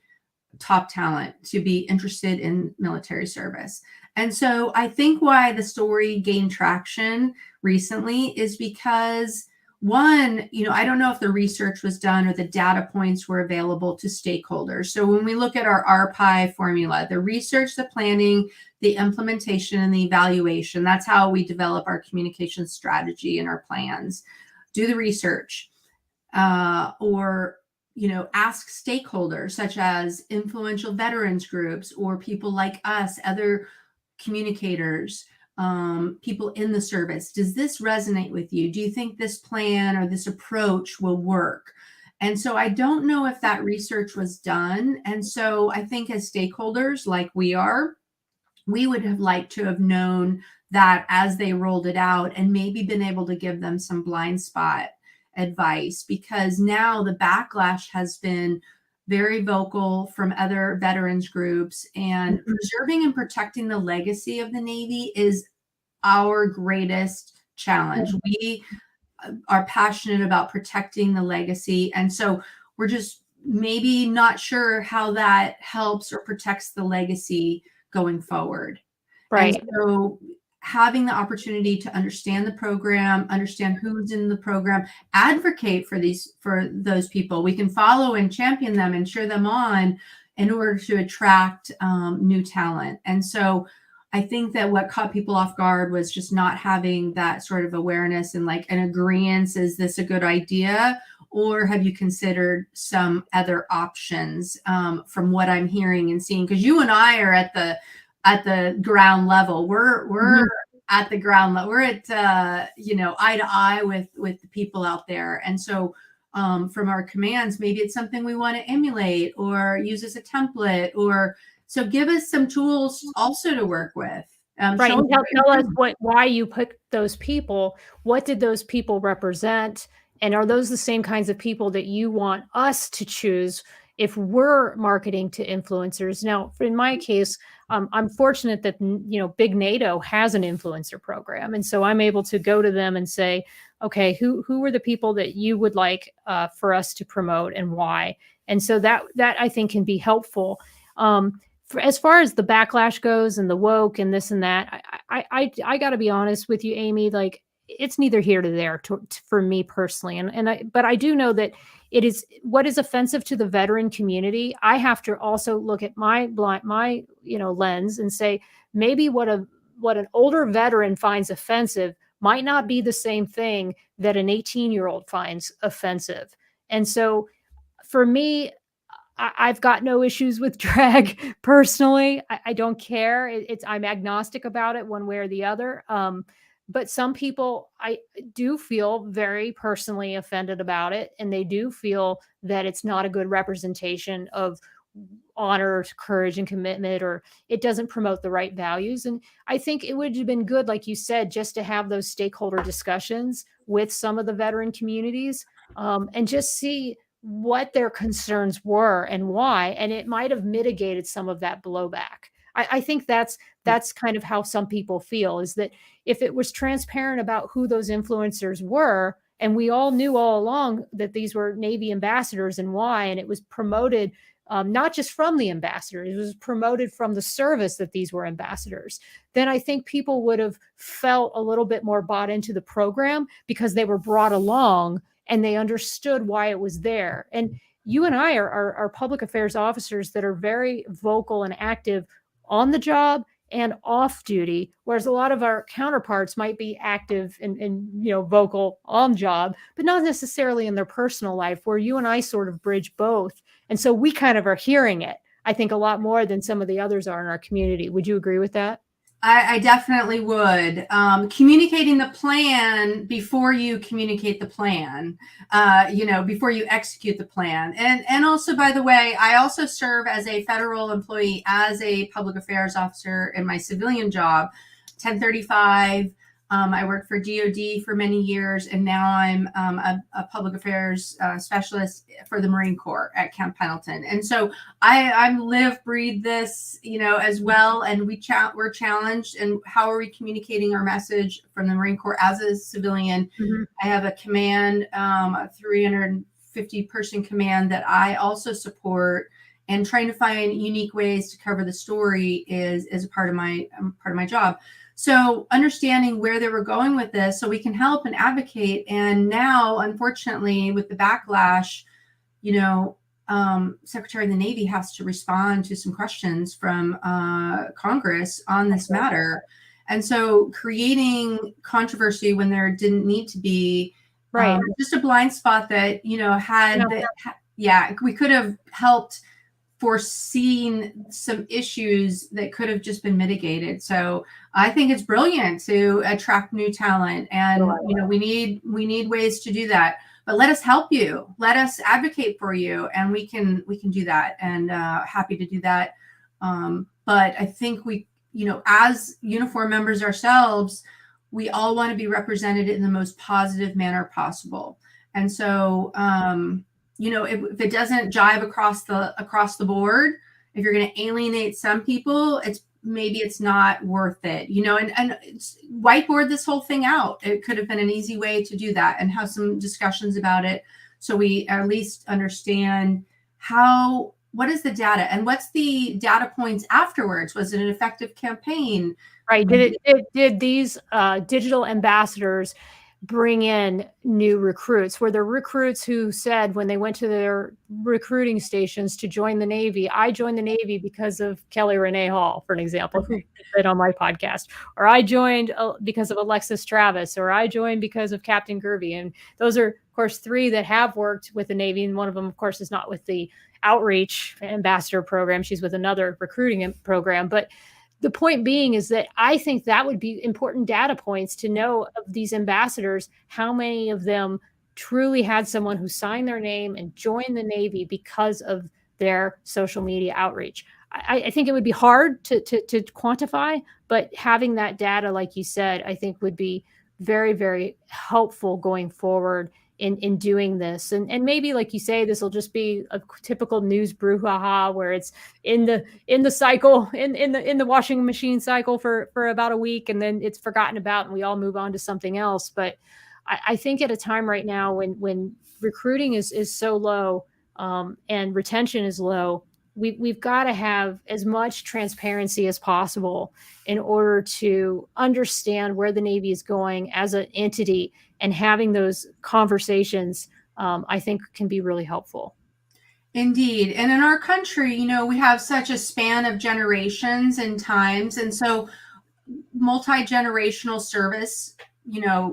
top talent to be interested in military service. And so I think why the story gained traction recently is because, one, I don't know if the research was done or the data points were available to stakeholders. So when we look at our RPI formula, the research, the planning, the implementation, and the evaluation, that's how we develop our communication strategy and our plans. Do the research, or ask stakeholders such as influential veterans groups or people like us, other communicators, people in the service. Does this resonate with you? Do you think this plan or this approach will work? And so I don't know if that research was done. And so I think as stakeholders like we are, we would have liked to have known that as they rolled it out, and maybe been able to give them some blind spot advice, because now the backlash has been very vocal from other veterans groups, and preserving and protecting the legacy of the Navy is our greatest challenge. We are passionate about protecting the legacy. And so we're just maybe not sure how that helps or protects the legacy going forward. Right. And so having the opportunity to understand the program, understand who's in the program, advocate for those people. We can follow and champion them and cheer them on in order to attract new talent. And so I think that what caught people off guard was just not having that sort of awareness and like an agreement. Is this a good idea? Or have you considered some other options from what I'm hearing and seeing? Because you and I are at the ground level. We're at the ground level. We're at eye to eye with the people out there. And so from our commands, maybe it's something we want to emulate or use as a template, or so give us some tools also to work with. Right. And tell us why you picked those people. What did those people represent? And are those the same kinds of people that you want us to choose if we're marketing to influencers. Now, in my case, I'm fortunate that, big NATO has an influencer program, and so I'm able to go to them and say, okay, who are the people that you would like for us to promote and why? And so that I think can be helpful. As far as the backlash goes and the woke and this and that, I got to be honest with you, Amy. Like, it's neither here to there for me personally, but I do know that it is what is offensive to the veteran community. I have to also look at my lens and say, maybe what an older veteran finds offensive might not be the same thing that an 18-year-old finds offensive. And so for me, I've got no issues with drag personally. I don't care. I'm agnostic about it one way or the other. But some people, I do feel very personally offended about it, and they do feel that it's not a good representation of honor, courage, and commitment, or it doesn't promote the right values. And I think it would have been good, like you said, just to have those stakeholder discussions with some of the veteran communities, and just see what their concerns were and why, and it might have mitigated some of that blowback. I think that's kind of how some people feel, is that if it was transparent about who those influencers were, and we all knew all along that these were Navy ambassadors and why, and it was promoted not just from the ambassadors, it was promoted from the service that these were ambassadors, then I think people would have felt a little bit more bought into the program because they were brought along and they understood why it was there. And you and I are public affairs officers that are very vocal and active on the job and off duty, whereas a lot of our counterparts might be active and vocal on job, but not necessarily in their personal life, where you and I sort of bridge both. And so we kind of are hearing it, I think, a lot more than some of the others are in our community. Would you agree with that? I definitely would. Communicating the plan before you communicate the plan, before you execute the plan. And also, by the way, I also serve as a federal employee, as a public affairs officer in my civilian job, 1035. I worked for DOD for many years, and now I'm a public affairs specialist for the Marine Corps at Camp Pendleton. And so I live, breathe this, as well. And we're challenged. And how are we communicating our message from the Marine Corps as a civilian? Mm-hmm. I have a command, a 350 person command that I also support. And trying to find unique ways to cover the story is a part of my job. So understanding where they were going with this, so we can help and advocate. And now, unfortunately, with the backlash, Secretary of the Navy has to respond to some questions from Congress on this matter. And so creating controversy when there didn't need to be, right, just a blind spot that, we could have helped foreseen some issues that could have just been mitigated. So I think it's brilliant to attract new talent, and we need ways to do that. But let us help you. Let us advocate for you, and we can do that. And happy to do that. But I think we, as uniform members ourselves, we all want to be represented in the most positive manner possible. And so if it doesn't jive across the board, if you're going to alienate some people, it's not worth it, and whiteboard this whole thing out. It could have been an easy way to do that and have some discussions about it, so we at least understand what is the data and what's the data points afterwards. Was it an effective campaign? Right. Did these digital ambassadors bring in new recruits? Were there recruits who said when they went to their recruiting stations to join the Navy, I joined the Navy because of Kelly Renee Hall, for an example, who said on my podcast, or I joined because of Alexis Travis, or I joined because of Captain Gervey? And those are, of course, 3 that have worked with the Navy. And one of them, of course, is not with the outreach ambassador program. She's with another recruiting program. But the point being is that I think that would be important data points to know of these ambassadors, how many of them truly had someone who signed their name and joined the Navy because of their social media outreach. I think it would be hard to quantify, but having that data, like you said, I think would be very, very helpful going forward in doing this. And maybe, like you say, this will just be a typical news brouhaha where it's in the cycle, in the washing machine cycle for about a week, and then it's forgotten about and we all move on to something else. But I think at a time right now when recruiting is so low, and retention is low, we've got to have as much transparency as possible in order to understand where the Navy is going as an entity, and having those conversations, I think, can be really helpful. Indeed. And in our country, we have such a span of generations and times. And so multi-generational service,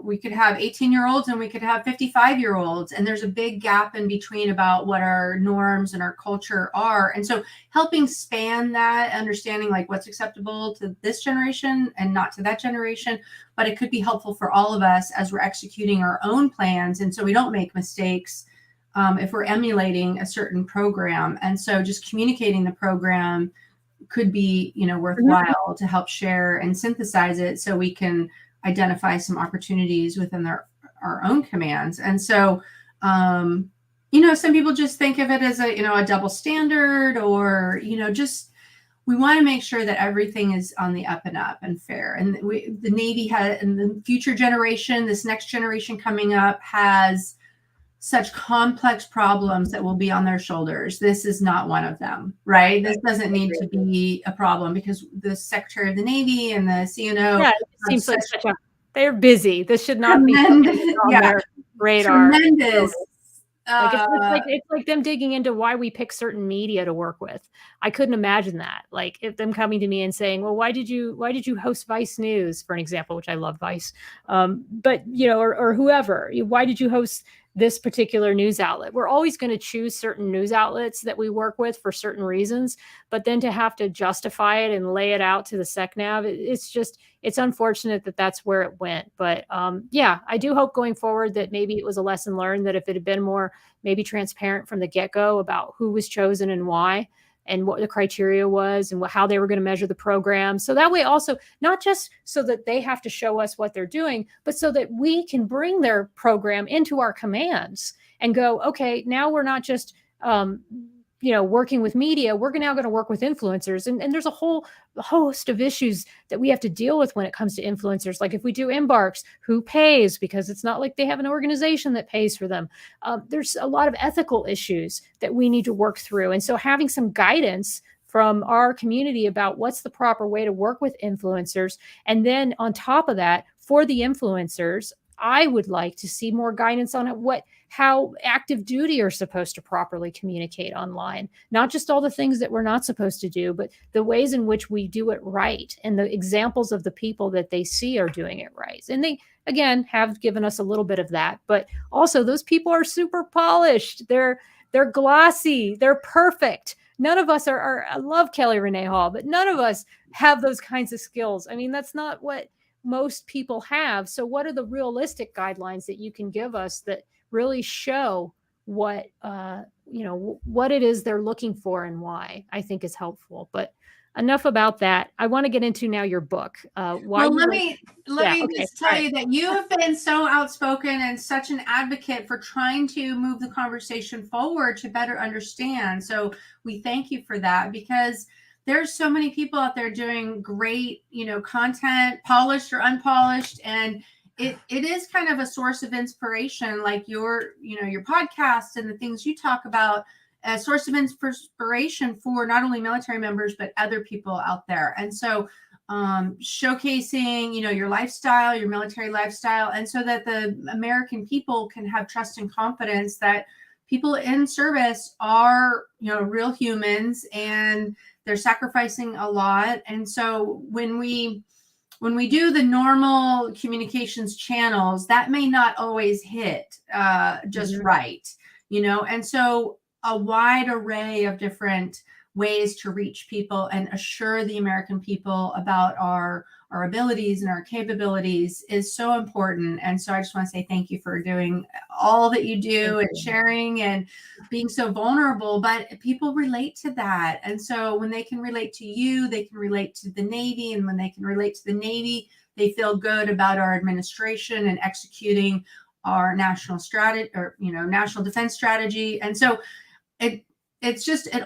we could have 18-year-olds and we could have 55-year-olds, and there's a big gap in between about what our norms and our culture are. And so helping span that, understanding like what's acceptable to this generation and not to that generation, but it could be helpful for all of us as we're executing our own plans, and so we don't make mistakes if we're emulating a certain program. And so just communicating the program could be worthwhile to help share and synthesize it so we can identify some opportunities within our own commands. And so some people just think of it as a double standard, or just we want to make sure that everything is on the up and up and fair. And the Navy has, and the future generation, this next generation coming up, has such complex problems that will be on their shoulders. This is not one of them, right? This doesn't need to be a problem because the Secretary of the Navy and the CNO. Yeah, it seems like they're busy. This should not be on their radar. Tremendous. It's like them digging into why we pick certain media to work with. I couldn't imagine that. Like, if them coming to me and saying, well, why did you host Vice News, for an example, which I love Vice, but or whoever, why did you host this particular news outlet? We're always going to choose certain news outlets that we work with for certain reasons, but then to have to justify it and lay it out to the SecNav, it's unfortunate that that's where it went. But I do hope going forward that maybe it was a lesson learned, that if it had been more maybe transparent from the get-go about who was chosen and why, and what the criteria was, and how they were going to measure the program. So that way also, not just so that they have to show us what they're doing, but so that we can bring their program into our commands and go, okay, now we're not just, working with media, we're now going to work with influencers. And there's a whole host of issues that we have to deal with when it comes to influencers. Like if we do embarks, who pays? Because it's not like they have an organization that pays for them. There's a lot of ethical issues that we need to work through. And so having some guidance from our community about what's the proper way to work with influencers. And then on top of that, for the influencers, I would like to see more guidance on how active duty are supposed to properly communicate online. Not just all the things that we're not supposed to do, but the ways in which we do it right, and the examples of the people that they see are doing it right. And they, again, have given us a little bit of that, but also those people are super polished. They're glossy. They're perfect. None of us are I love Kelly Renee Hall, but none of us have those kinds of skills. I mean, that's not what most people have. So what are the realistic guidelines that you can give us that really show what it is they're looking for and why? I think is helpful. But enough about that. I want to get into now your book. Let me just tell you that you have been so outspoken and such an advocate for trying to move the conversation forward to better understand. So we thank you for that, because there's so many people out there doing great, content, polished or unpolished. And it is kind of a source of inspiration, like your podcast and the things you talk about, a source of inspiration for not only military members, but other people out there. And so showcasing, your lifestyle, your military lifestyle, and so that the American people can have trust and confidence that people in service are, real humans, and they're sacrificing a lot. And so when we do the normal communications channels, that may not always hit just right, and so a wide array of different ways to reach people and assure the American people about our abilities and our capabilities is so important. And so I just want to say thank you for doing all that you do and sharing and being so vulnerable, but people relate to that. And so when they can relate to you, they can relate to the Navy. And when they can relate to the Navy, they feel good about our administration and executing our national strategy, or national defense strategy. And so it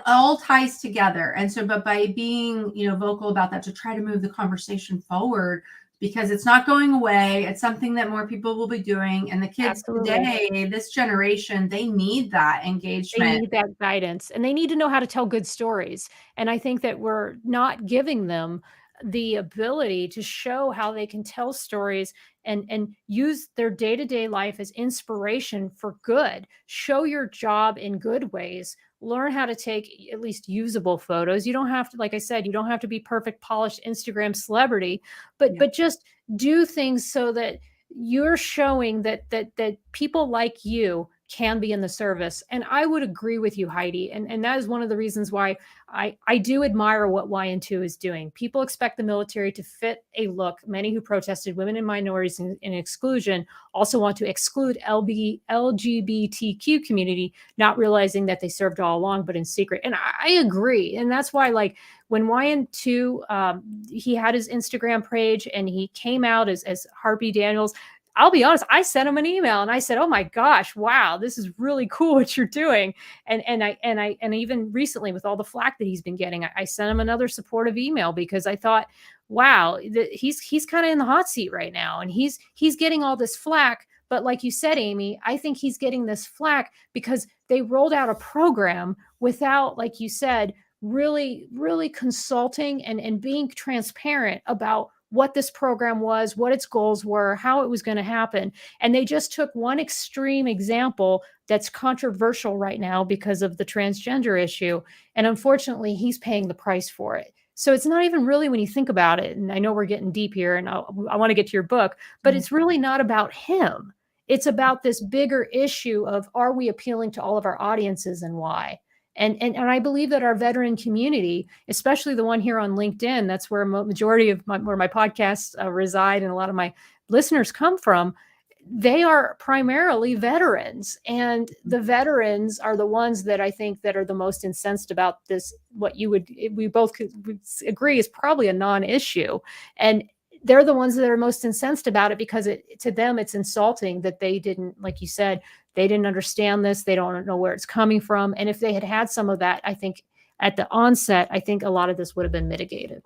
all ties together. And so, but by being vocal about that, to try to move the conversation forward, because it's not going away. It's something that more people will be doing. And the kids today, this generation, they need that engagement. They need that guidance, and they need to know how to tell good stories. And I think that we're not giving them the ability to show how they can tell stories and use their day-to-day life as inspiration for good. Show your job in good ways. Learn how to take at least usable photos. You don't have to, like I said, you don't have to be perfect, polished Instagram celebrity, but just do things so that you're showing that people like you can be in the service. And I would agree with you, Heidi. And that is one of the reasons why I do admire what YN2 is doing. People expect the military to fit a look. Many who protested women and minorities in exclusion also want to exclude LGBTQ community, not realizing that they served all along, but in secret. And I agree. And that's why, like, when YN2, he had his Instagram page and he came out as Harpy Daniels, I'll be honest, I sent him an email and I said, "Oh my gosh, wow, this is really cool what you're doing." And even recently, with all the flack that he's been getting, I sent him another supportive email, because I thought, wow, he's kind of in the hot seat right now, and he's getting all this flack. But like you said, Amy, I think he's getting this flack because they rolled out a program without, like you said, really consulting and being transparent about what this program was, what its goals were, how it was going to happen. And they just took one extreme example that's controversial right now because of the transgender issue. And unfortunately, he's paying the price for it. So it's not even really, when you think about it, and I know we're getting deep here and I want to get to your book, but it's really not about him. It's about this bigger issue of, are we appealing to all of our audiences, and why? And I believe that our veteran community, especially the one here on LinkedIn, that's where a majority of where my podcasts reside and a lot of my listeners come from, they are primarily veterans. And the veterans are the ones that I think that are the most incensed about this, we both could agree is probably a non-issue. And they're the ones that are most incensed about it, because to them, it's insulting that they didn't, like you said, they didn't understand this. They don't know where it's coming from. And if they had some of that, I think at the onset, I think a lot of this would have been mitigated.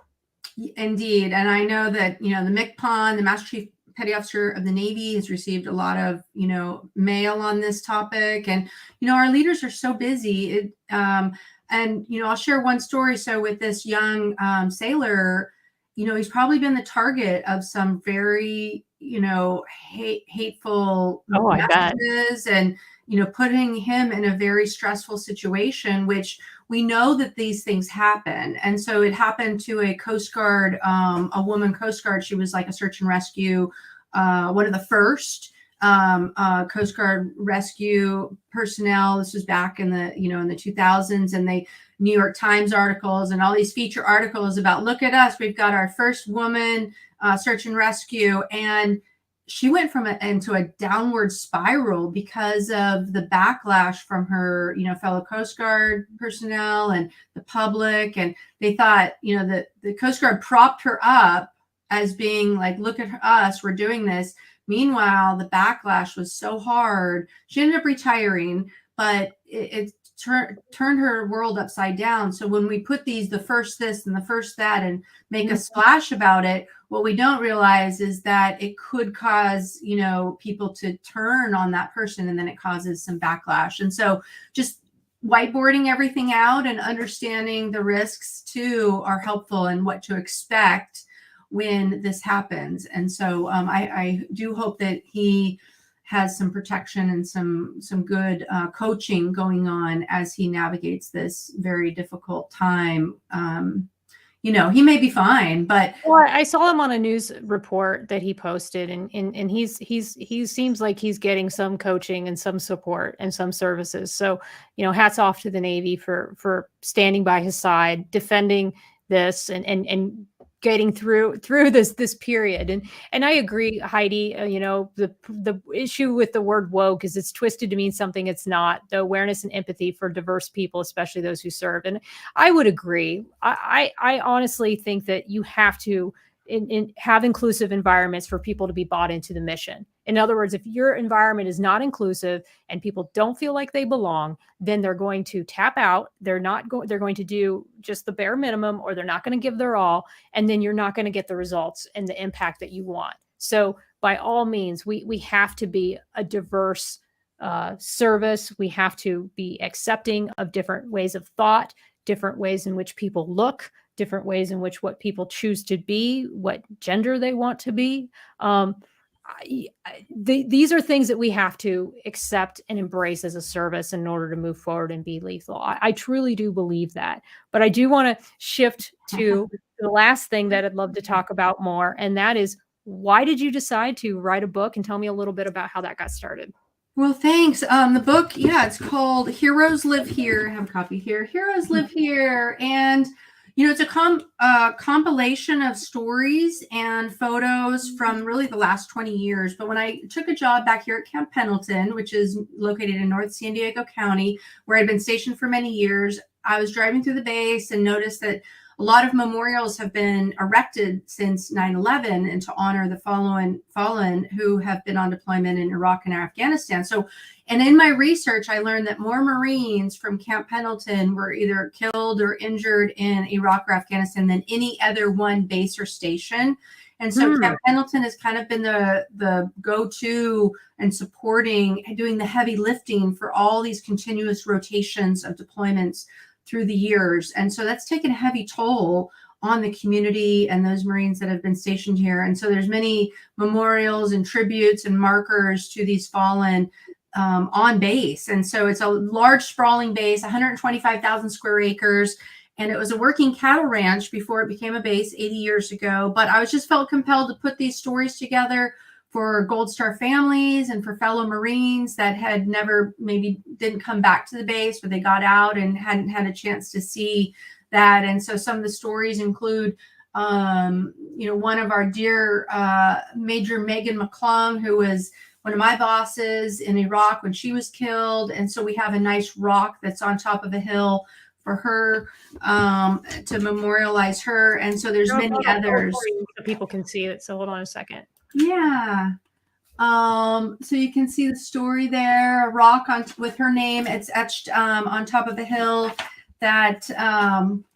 Indeed. And I know that, the MCPON, the Master Chief Petty Officer of the Navy, has received a lot of, mail on this topic. And, our leaders are so busy. And, I'll share one story. So with this young sailor, he's probably been the target of some very, hateful messages, and, putting him in a very stressful situation, which we know that these things happen. And so it happened to a Coast Guard, a woman Coast Guard. She was like a search and rescue, one of the first Coast Guard rescue personnel. This was back in the, in the 2000s, and New York Times articles and all these feature articles about, look at us, we've got our first woman search and rescue. And she went into a downward spiral because of the backlash from her, fellow Coast Guard personnel and the public. And they thought, that the Coast Guard propped her up as being like, look at us, we're doing this. Meanwhile, the backlash was so hard. She ended up retiring, but it turned her world upside down. So when we put the first this and the first that and make a splash about it, what we don't realize is that it could cause, people to turn on that person, and then it causes some backlash. And so just whiteboarding everything out and understanding the risks too are helpful, and what to expect when this happens. And so I do hope that he has some protection and some good coaching going on as he navigates this very difficult time. He may be fine, but I saw him on a news report that he posted, and he seems like he's getting some coaching and some support and some services. So, hats off to the Navy for standing by his side, defending this, and getting through this period. And I agree, Heidi, the issue with the word woke is it's twisted to mean something it's not. The awareness and empathy for diverse people, especially those who serve. And I would agree. I honestly think that you have to have inclusive environments for people to be bought into the mission. In other words, if your environment is not inclusive and people don't feel like they belong, then they're going to tap out. They're going to do just the bare minimum, or they're not going to give their all. And then you're not going to get the results and the impact that you want. So by all means, we have to be a diverse service. We have to be accepting of different ways of thought, different ways in which people look, different ways in which what people choose to be, what gender they want to be. These are things that we have to accept and embrace as a service in order to move forward and be lethal. I truly do believe that. But I do want to shift to the last thing that I'd love to talk about more, and that is, why did you decide to write a book? And tell me a little bit about how that got started. Well, thanks. The book, it's called Heroes Live Here. I have a copy here. Heroes Live Here. And, it's a compilation of stories and photos from really the last 20 years. But when I took a job back here at Camp Pendleton, which is located in North San Diego County, where I'd been stationed for many years, I was driving through the base and noticed that a lot of memorials have been erected since 9/11 and to honor the fallen who have been on deployment in Iraq and Afghanistan. So, and in my research, I learned that more Marines from Camp Pendleton were either killed or injured in Iraq or Afghanistan than any other one base or station. And so Camp Pendleton has kind of been the go-to and supporting, doing the heavy lifting for all these continuous rotations of deployments through the years. And so that's taken a heavy toll on the community and those Marines that have been stationed here. And so there's many memorials and tributes and markers to these fallen on base. And so it's a large sprawling base, 125,000 square acres. And it was a working cattle ranch before it became a base 80 years ago. But I just felt compelled to put these stories together for Gold Star families and for fellow Marines that had never, maybe didn't come back to the base, but they got out and hadn't had a chance to see that. And so some of the stories include, one of our dear Major Megan McClung, who was one of my bosses in Iraq when she was killed. And so we have a nice rock that's on top of a hill for her to memorialize her. And so there's many others. So people can see it. So hold on a second. Yeah. So you can see the story there, a rock with her name. It's etched on top of a hill that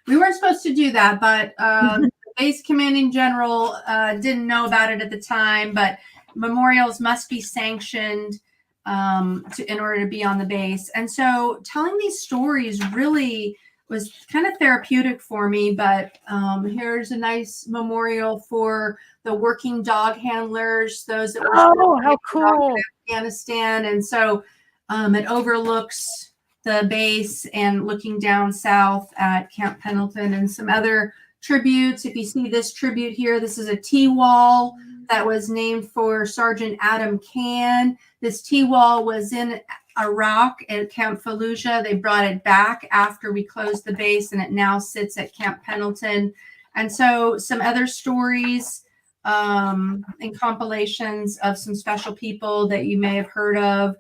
we weren't supposed to do that, but the base commanding general didn't know about it at the time, but memorials must be sanctioned in order to be on the base. And so telling these stories really was kind of therapeutic for me. But here's a nice memorial for the working dog handlers, those that were how cool. in Afghanistan. And so it overlooks the base and looking down south at Camp Pendleton, and some other tributes. If you see this tribute here, this is a T-wall that was named for Sergeant Adam Can. This T-wall was in Iraq at Camp Fallujah. They brought it back after we closed the base, and it now sits at Camp Pendleton. And so some other stories and compilations of some special people that you may have heard of.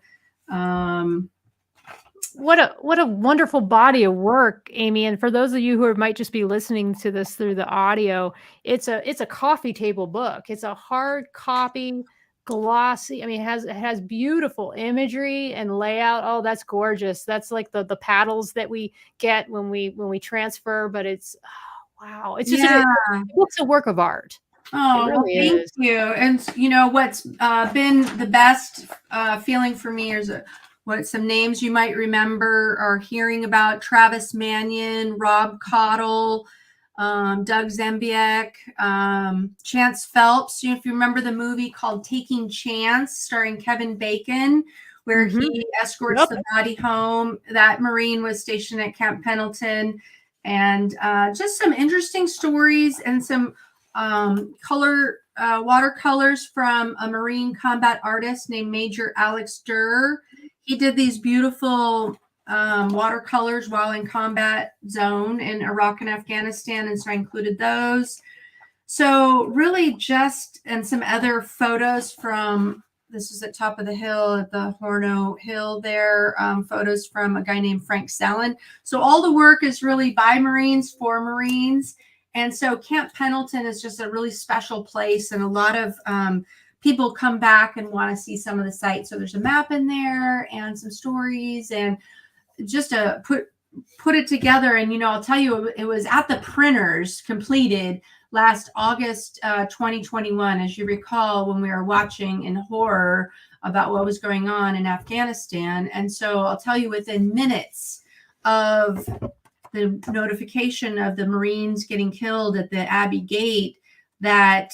What a wonderful body of work, Amy. And for those of you who might just be listening to this through the audio, it's a coffee table book. It's a hard copy, glossy. I mean, it has beautiful imagery and layout. Oh, that's gorgeous. That's like the paddles that we get when we transfer, but it's wow. It's just it's a work of art. Oh, really thank you. And what's been the best feeling for me is what some names you might remember are hearing about: Travis Mannion, Rob Cottle, Doug Zembiek, Chance Phelps. If you remember the movie called Taking Chance, starring Kevin Bacon, where he escorts the body home. That Marine was stationed at Camp Pendleton. And just some interesting stories and some watercolors from a Marine combat artist named Major Alex Durr. He did these beautiful watercolors while in combat zone in Iraq and Afghanistan, and so I included those. So really and some other photos from, this is at top of the hill at the Horno Hill there, photos from a guy named Frank Sellen. So all the work is really by Marines for Marines. And so Camp Pendleton is just a really special place, and a lot of people come back and want to see some of the sites. So there's a map in there and some stories, and just to put it together. And, I'll tell you, it was at the printers completed last August 2021, as you recall, when we were watching in horror about what was going on in Afghanistan. And so I'll tell you, within minutes of the notification of the Marines getting killed at the Abbey Gate, that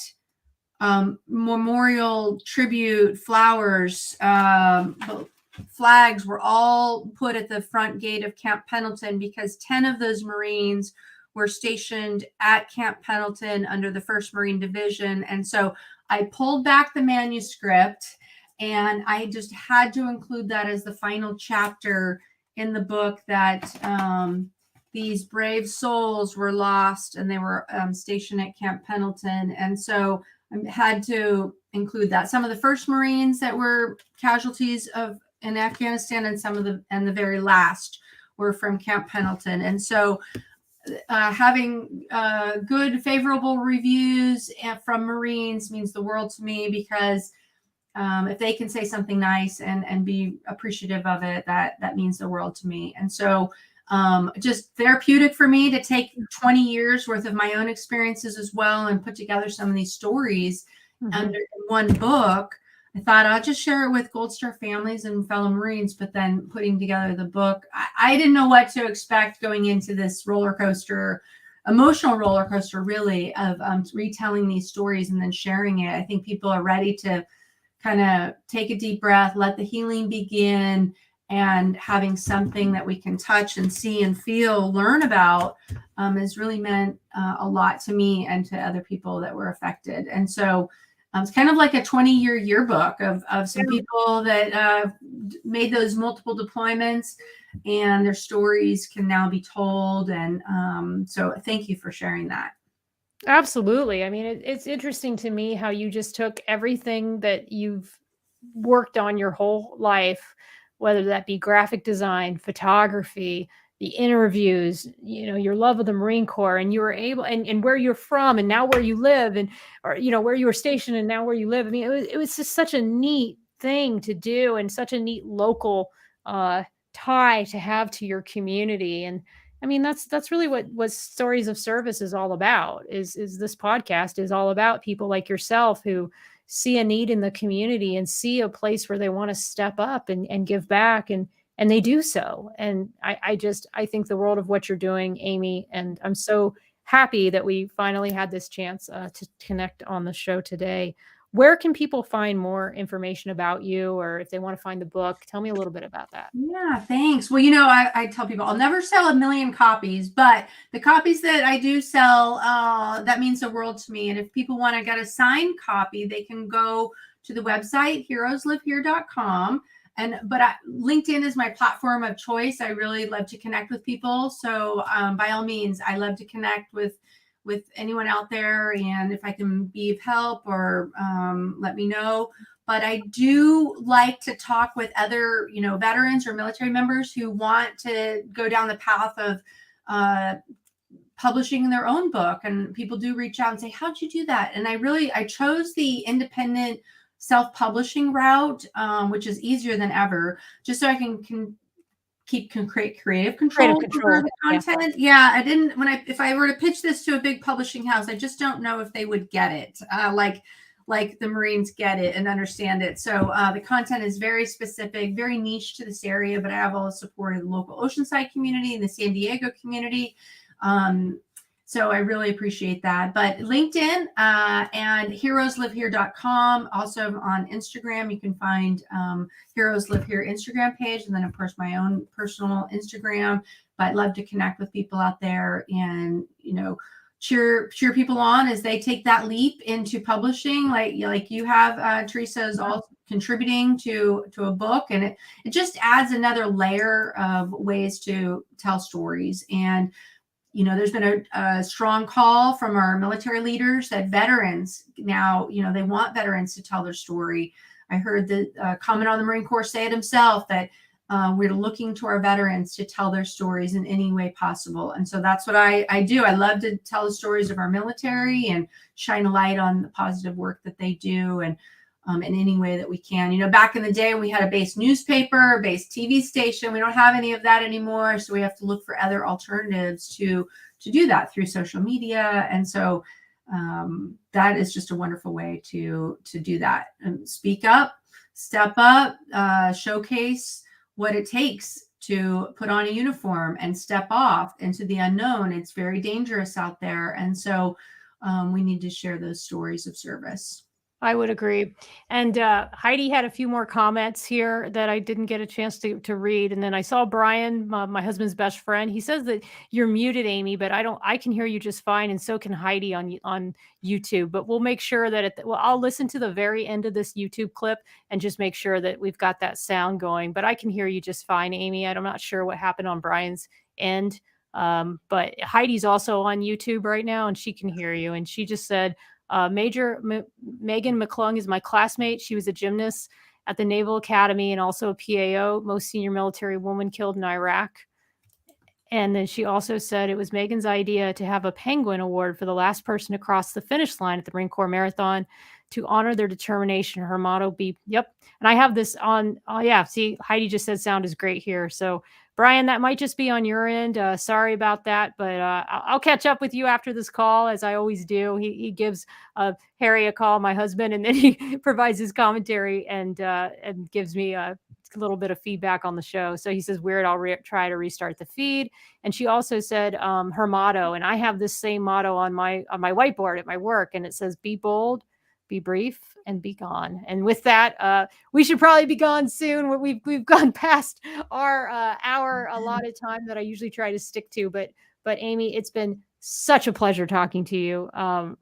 memorial tribute flowers, flags were all put at the front gate of Camp Pendleton, because 10 of those Marines were stationed at Camp Pendleton under the 1st Marine Division. And so I pulled back the manuscript, and I just had to include that as the final chapter in the book, that these brave souls were lost, and they were stationed at Camp Pendleton. And so I had to include that. Some of the 1st Marines that were casualties in Afghanistan, and some of the very last were from Camp Pendleton. And so having good, favorable reviews from Marines means the world to me, because if they can say something nice and be appreciative of it, that means the world to me. And so just therapeutic for me to take 20 years worth of my own experiences as well, and put together some of these stories under one book. I thought I'll just share it with Gold Star families and fellow Marines, but then putting together the book, I didn't know what to expect going into this emotional roller coaster, really, of retelling these stories and then sharing it. I think people are ready to kind of take a deep breath, let the healing begin, and having something that we can touch and see and feel, learn about, has really meant a lot to me and to other people that were affected. And so it's kind of like a 20-year yearbook of some people that made those multiple deployments, and their stories can now be told. And so thank you for sharing that. Absolutely. I mean, it's interesting to me how you just took everything that you've worked on your whole life, whether that be graphic design, photography, the interviews, your love of the Marine Corps, and you were able, and where you're from, and now where you live, or where you were stationed, and now where you live. I mean, it was just such a neat thing to do, and such a neat local tie to have to your community. And I mean, that's really what Stories of Service is all about. Is this podcast is all about people like yourself who see a need in the community and see a place where they want to step up and give back, and they do so. And I think the world of what you're doing, Amy, and I'm so happy that we finally had this chance to connect on the show today. Where can people find more information about you, or if they want to find the book? Tell me a little bit about that. Yeah, thanks. Well, I tell people I'll never sell 1 million copies, but the copies that I do sell, that means the world to me. And if people want to get a signed copy, they can go to the website, heroeslivehere.com. But LinkedIn is my platform of choice. I really love to connect with people. So by all means, I love to connect with anyone out there. And if I can be of help, or let me know. But I do like to talk with other, veterans or military members who want to go down the path of publishing their own book. And people do reach out and say, how'd you do that? And I chose the independent self-publishing route, which is easier than ever, just so I can keep creative control over the content. Yeah, I didn't, if I were to pitch this to a big publishing house, I just don't know if they would get it. Like the Marines get it and understand it. So the content is very specific, very niche to this area, but I have all the support of the local Oceanside community and the San Diego community. So I really appreciate that. But LinkedIn and heroeslivehere.com. Also on Instagram, you can find Heroes Live Here Instagram page. And then, of course, my own personal Instagram. But I'd love to connect with people out there and, cheer people on as they take that leap into publishing, like you have. Teresa is all contributing to a book, and it just adds another layer of ways to tell stories. And there's been a strong call from our military leaders that veterans now, they want veterans to tell their story. I heard the comment on the Marine Corps say it himself, that we're looking to our veterans to tell their stories in any way possible. And so that's what I do. I love to tell the stories of our military and shine a light on the positive work that they do, and in any way that we can. You know, back in the day, we had a base newspaper, a base TV station. We don't have any of that anymore. So we have to look for other alternatives to do that through social media. And so that is just a wonderful way to do that. And speak up, step up, showcase what it takes to put on a uniform and step off into the unknown. It's very dangerous out there. And so we need to share those stories of service. I would agree. And Heidi had a few more comments here that I didn't get a chance to read. And then I saw Brian, my husband's best friend. He says that you're muted, Amy, but I can hear you just fine, and so can Heidi on YouTube. But we'll make sure that I'll listen to the very end of this YouTube clip and just make sure that we've got that sound going. But I can hear you just fine, Amy. I'm not sure what happened on Brian's end. But Heidi's also on YouTube right now, and she can hear you. And she just said, Megan McClung is my classmate. She was a gymnast at the Naval Academy and also a PAO, most senior military woman killed in Iraq. And then she also said it was Megan's idea to have a Penguin Award for the last person to cross the finish line at the Marine Corps Marathon to honor their determination. Her motto be, yep. And I have this on, oh yeah, see, Heidi just said sound is great here. So Brian, that might just be on your end. Sorry about that, but I'll catch up with you after this call, as I always do. He gives Harry a call, my husband, and then he provides his commentary and gives me a little bit of feedback on the show. So he says, weird, I'll try to restart the feed. And she also said her motto, and I have this same motto on my whiteboard at my work, and it says, be bold, be brief, and be gone. And with that, we should probably be gone soon. We've gone past our hour allotted time that I usually try to stick to. But Amy, it's been such a pleasure talking to you. I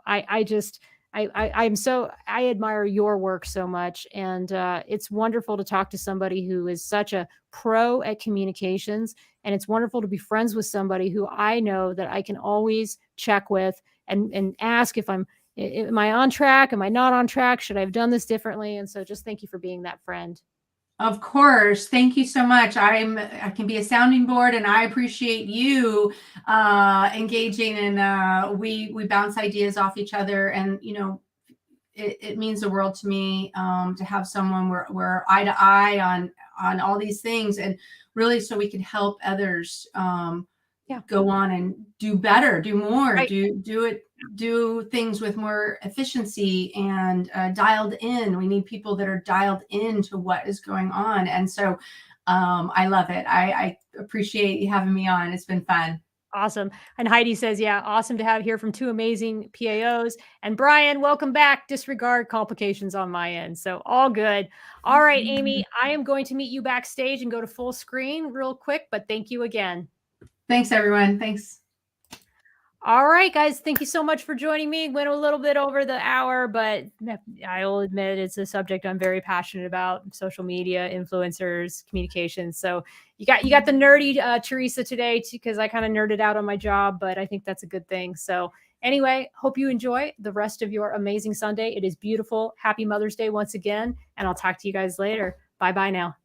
admire your work so much, and it's wonderful to talk to somebody who is such a pro at communications, and it's wonderful to be friends with somebody who I know that I can always check with and ask if am I on track? Am I not on track? Should I have done this differently? And so just thank you for being that friend. Of course. Thank you so much. I can be a sounding board, and I appreciate you engaging, and we bounce ideas off each other. And, you know, it means the world to me to have someone we're eye to eye on all these things, and really so we can help others go on and do better, do more, right. do things with more efficiency and dialed in. We need people that are dialed into what is going on. And so I love it. I appreciate you having me on. It's been fun. Awesome. And Heidi says, yeah, awesome to hear from two amazing PAOs. And Brian, welcome back. Disregard complications on my end. So all good. All right, Amy, I am going to meet you backstage and go to full screen real quick, but thank you again. Thanks, everyone. Thanks. All right, guys. Thank you so much for joining me. Went a little bit over the hour, but I'll admit it's a subject I'm very passionate about: social media, influencers, communications. So you got the nerdy Teresa today, because I kind of nerded out on my job, but I think that's a good thing. So anyway, hope you enjoy the rest of your amazing Sunday. It is beautiful. Happy Mother's Day once again, and I'll talk to you guys later. Bye-bye now.